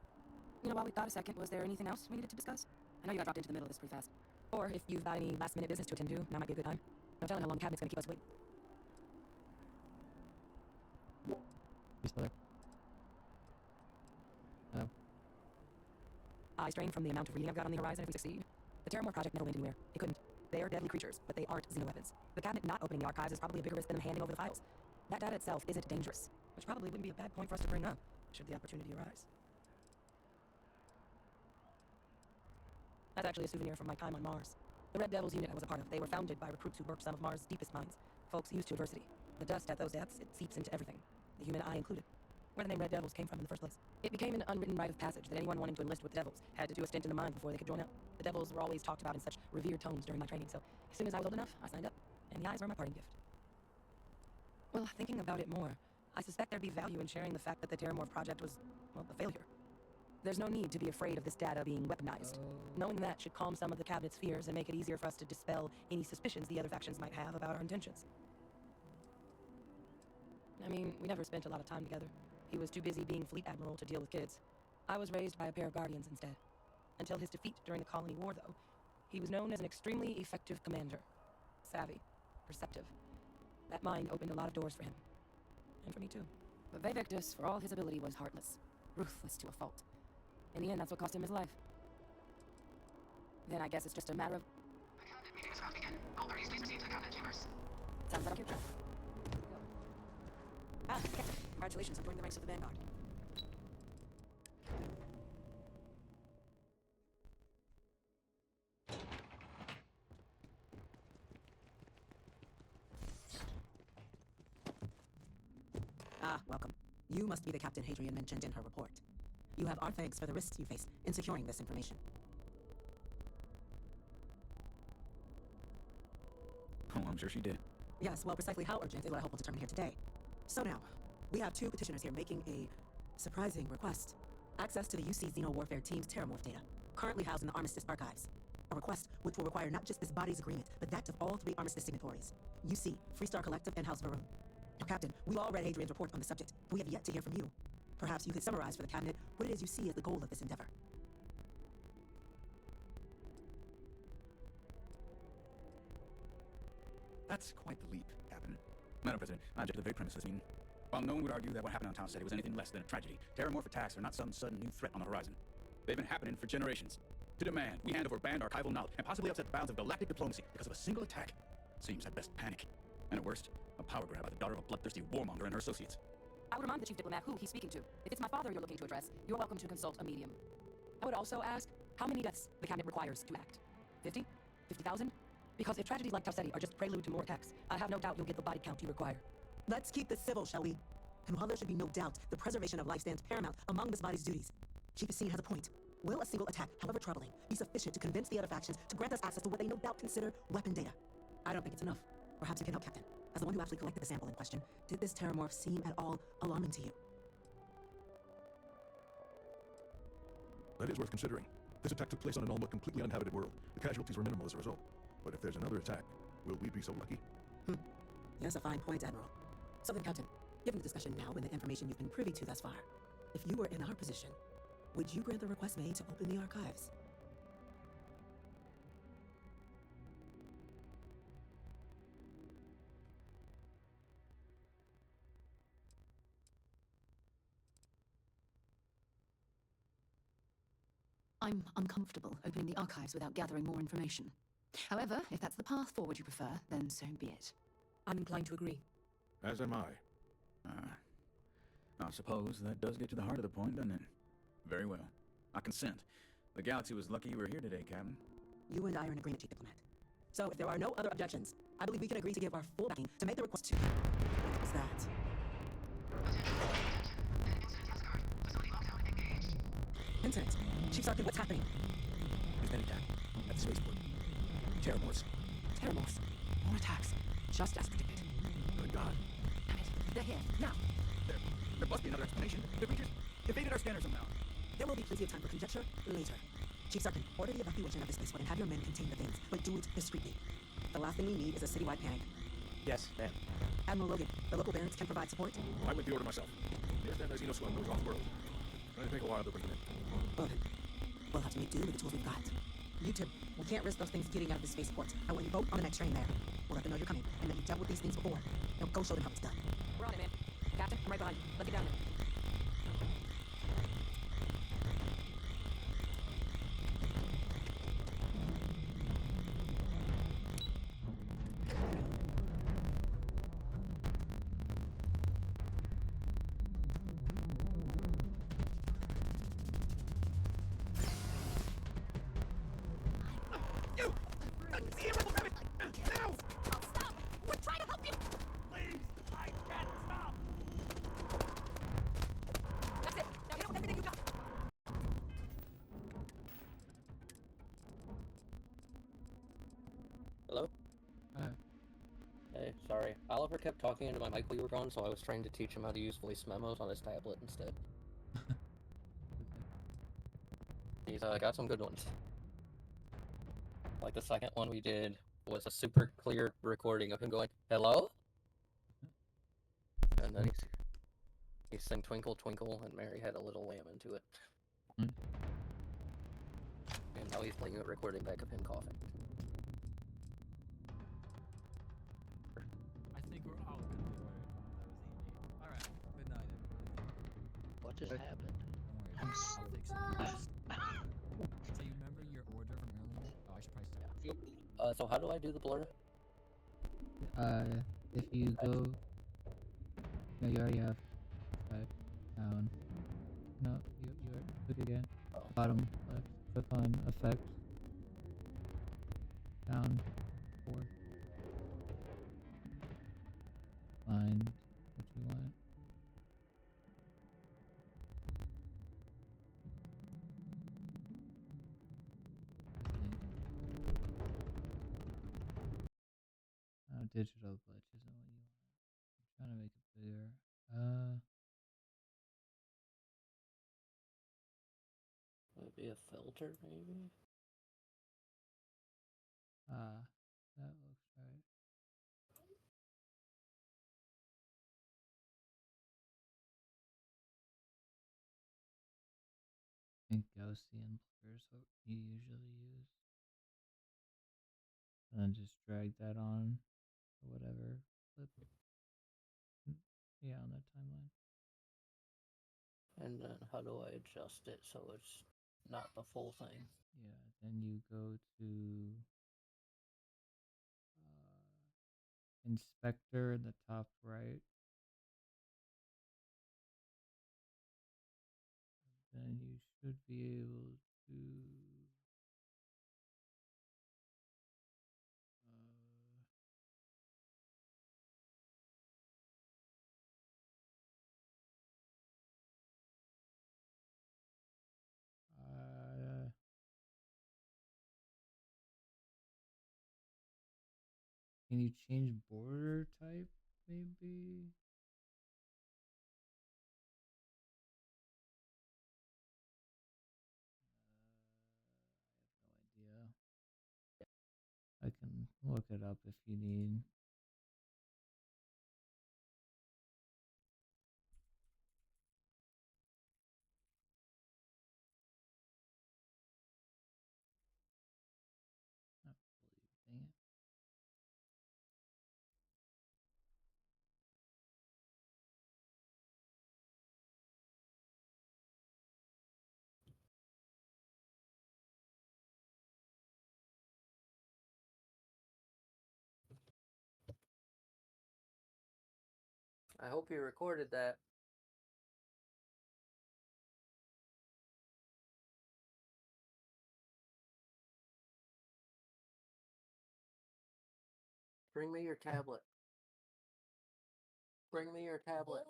You know, while we've got a second, was there anything else we needed to discuss? I know you got dropped into the middle of this pretty fast. Or if you've got any last-minute business to attend to, now might be a good time. No telling how long the cabinet's gonna keep us waiting. You still there? Hello? I strain from the amount of reading I've got on the horizon if we succeed. The Terramore project never went anywhere. It couldn't. They are deadly creatures, but they aren't xenoweapons. The cabinet not opening the archives is probably a bigger risk than them handing over the files. That data itself isn't dangerous, which probably wouldn't be a bad point for us to bring up, should the opportunity arise. That's actually a souvenir from my time on Mars. The Red Devils unit I was a part of, they were founded by recruits who worked some of Mars' deepest mines. Folks used to adversity. The dust at those depths, it seeps into everything, the human eye included. Where the name Red Devils came from in the first place. It became an unwritten rite of passage that anyone wanting to enlist with the Devils had to do a stint in the mines before they could join up. The Devils were always talked about in such revered tones during my training, so as soon as I was old enough, I signed up, and the eyes were my parting gift. Well, thinking about it more, I suspect there'd be value in sharing the fact that the Terramorph project was, well, a failure. There's no need to be afraid of this data being weaponized. Knowing that should calm some of the cabinet's fears and make it easier for us to dispel any suspicions the other factions might have about our intentions. I mean, we never spent a lot of time together. He was too busy being fleet admiral to deal with kids. I was raised by a pair of guardians instead. Until his defeat during the Colony War, though, he was known as an extremely effective commander. Savvy, perceptive. That mind opened a lot of doors for him. And for me, too. But Vivectus, for all his ability, was heartless. Ruthless to a fault. In the end, that's what cost him his life. Then I guess it's just a matter of... The cabinet meeting is about to begin. All parties please proceed to the cabinet chambers. Sounds like a cue. Ah, Captain. Congratulations on joining the ranks of the Vanguard. Ah, welcome. You must be the Captain Hadrian mentioned in her report. You have our thanks for the risks you faced in securing this information. Oh, I'm sure she did. Yes, well, precisely how urgent is what I hope we'll determine here today. So now, we have two petitioners here making a surprising request. Access to the UC Xeno-Warfare Team's Terramorph data, currently housed in the Armistice Archives. A request which will require not just this body's agreement, but that of all three Armistice signatories. UC, Freestar Collective, and House Varun. Now, Captain, we all read Hadrian's report on the subject, but we have yet to hear from you. Perhaps you could summarize for the Cabinet what it is you see as the goal of this endeavor. That's quite the leap, Captain. Madam President, I object to the very premise of this meeting. While no one would argue that what happened on Town City was anything less than a tragedy, Terramorph attacks are not some sudden new threat on the horizon. They've been happening for generations. To demand we hand over banned archival knowledge and possibly upset bounds of galactic diplomacy because of a single attack seems at best panic. And at worst, a power grab by the daughter of a bloodthirsty warmonger and her associates. I would remind the Chief Diplomat who he's speaking to. If it's my father you're looking to address, you're welcome to consult a medium. I would also ask how many deaths the Cabinet requires to act. 50? 50,000? Because if tragedies like Tau Ceti are just prelude to more attacks, I have no doubt you'll get the body count you require. Let's keep this civil, shall we? And while there should be no doubt, the preservation of life stands paramount among this body's duties. Chief Essene has a point. Will a single attack, however troubling, be sufficient to convince the other factions to grant us access to what they no doubt consider weapon data? I don't think it's enough. Perhaps you can help, Captain. As the one who actually collected the sample in question, did this Terramorph seem at all alarming to you? That is worth considering. This attack took place on an almost completely uninhabited world. The casualties were minimal as a result. But if there's another attack, will we be so lucky? Yes, a fine point, Admiral. So then, Captain, given the discussion now and the information you've been privy to thus far, if you were in our position, would you grant the request made to open the archives? I'm uncomfortable opening the archives without gathering more information. However, if that's the path forward you prefer, then so be it. I'm inclined to agree. As am I. I suppose that does get to the heart of the point, doesn't it? Very well. I consent. The galaxy was lucky you were here today, Captain. You and I are in agreement, Chief Diplomat. So if there are no other objections, I believe we can agree to give our full backing to make the request to... What was that? Incident. Chief Sergeant, what's happening? There's been an attack at the spaceport. Terramorphs. Terramorphs. More attacks. Just as predicted. Good God. Damn it. They're here. Now. They're There must be another explanation. The creatures evaded our scanner somehow. There will be plenty of time for conjecture later. Chief Sarkin, order the evacuation of this spaceport and have your men contain the things, but do it discreetly. The last thing we need is a citywide panic. Yes, ma'am. Admiral Logan, the local barons can provide support. I went the order myself. Yes, then, as you know, Swell goes off the world. Going to take a while to bring them in. Well then, we'll have to make do with the tools we've got. You two, we can't risk those things getting out of the spaceport. I want you both on the next train there. We'll let them know you're coming, and that you've dealt with these things before. Now go show them how it's done. We're on it, man. Captain, I'm right behind you. Let's get down there. Hello? Hey, sorry. Oliver kept talking into my mic while you were gone, so I was trying to teach him how to use voice memos on his tablet instead. He's got some good ones. Like the second one we did was a super clear recording of him going, "Hello?" And then he sang "Twinkle Twinkle" and Mary Had a Little Lamb into it. And now he's playing a recording back of him coughing. I think we're all good. Alright, good night, everybody. What just happened? Don't worry, I'll fix it. So you remember your order from earlier? Oh, I should probably start. So how do I do the blur? If you go, no, you already have down. No, you click again. Bottom left. Click on effect. Down. 4. Find what you want. Digital glitch isn't what you want. I'm trying to make it bigger. Would it be a filter, maybe? That looks right. I think Gaussian blur is what you usually use. And then just drag that on or whatever clip. Yeah, on that timeline. And then how do I adjust it so it's not the full thing? Yeah, then you go to inspector in the top right. Then you should be able to can you change border type, maybe? I have no idea. I can look it up if you need. Not fully, dang it. I hope you recorded that. Bring me your tablet. Bring me your tablet.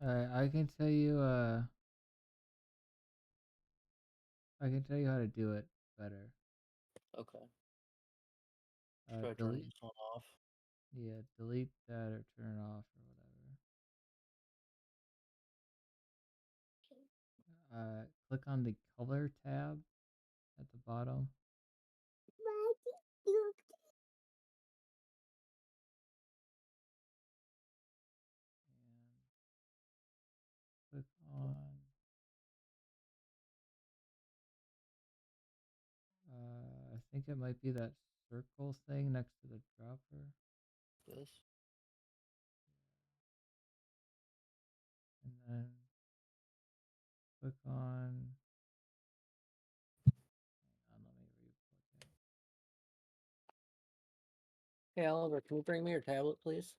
I can tell you I can tell you how to do it better. Okay. Should I turn Delete. this one off? Yeah, delete that or turn it off or whatever. Click on the color tab at the bottom. Click on. I think it might be that circle thing next to the dropper. This. And then click on. Hang on, let me re-click it. Hey, Oliver, can you bring me your tablet, please?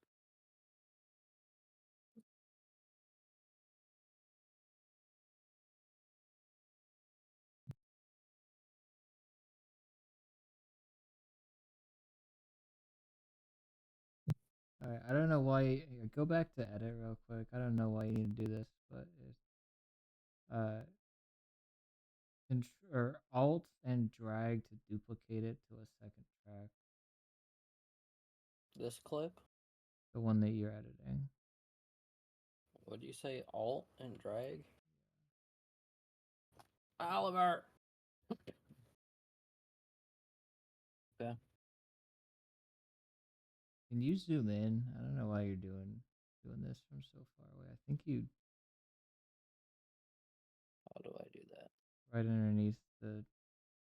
Alright, I don't know why. Go back to edit real quick. I don't know why you need to do this, but it's or Alt and drag to duplicate it to a second track. This clip? The one that you're editing. What do you say? Alt and drag? Oliver! Okay. Can you zoom in? I don't know why you're doing this from so far away. I think you How do I do that? right underneath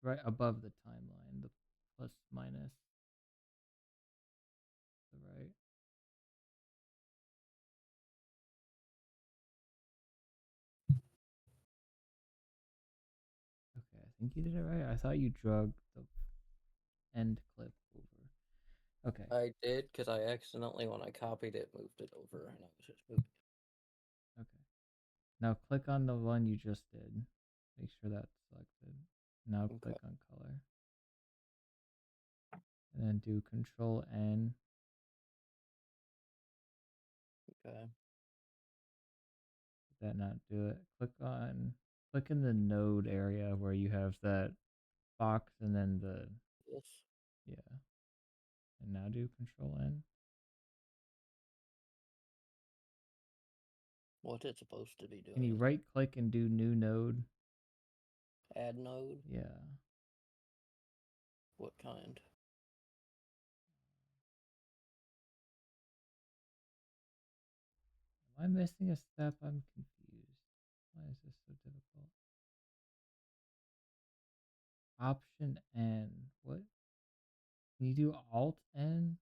right above the timeline, the plus minus the right. Okay, I think you did it right. I thought you drug the end clip over. Okay. I did, because I accidentally, when I copied it, moved it over, and I was just moving. Okay. Now click on the one you just did. Make sure that's selected. Now click on color. And then do Control N. Okay. Did that not do it? Click in the node area where you have that box and then the This. yeah. And now do Control N. What's it supposed to be doing? Can you right click and do new node? Add node? Yeah. What kind? Am I missing a step? I'm confused. Why is this so difficult? Option N. What? Can you do Alt N?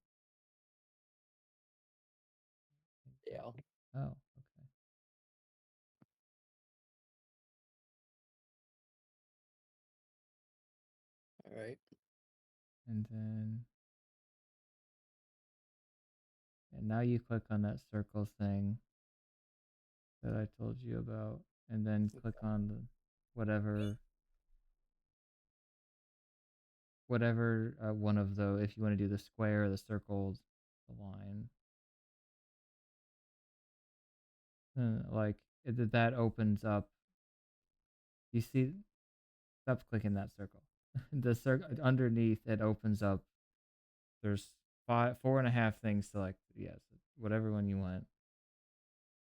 Yeah. Oh, okay. All right. And then now you click on that circle thing that I told you about, and then click on the whatever one of the, if you want to do the square, the circle, the line. Like that opens up. You see, stop clicking that circle. The circle underneath it opens up. There's 4.5 things to, like, yes, whatever one you want,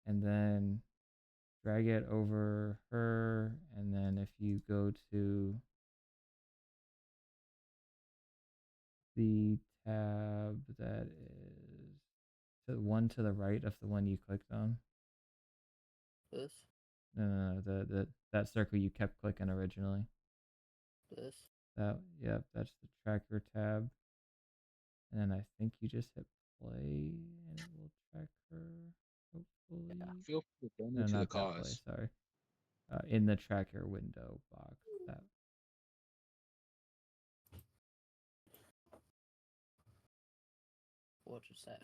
and then drag it over her, and then if you go to the tab that is the one to the right of the one you clicked on. This? No, that circle you kept clicking originally. This? Yep, that's the tracker tab. And then I think you just hit play and it will track her, hopefully. Yeah, feel free to donate No, to the not that play, cause. sorry. In the tracker window box. That. What is that?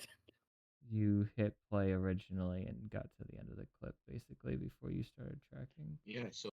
You hit play originally and got to the end of the clip basically before you started tracking. Yeah, so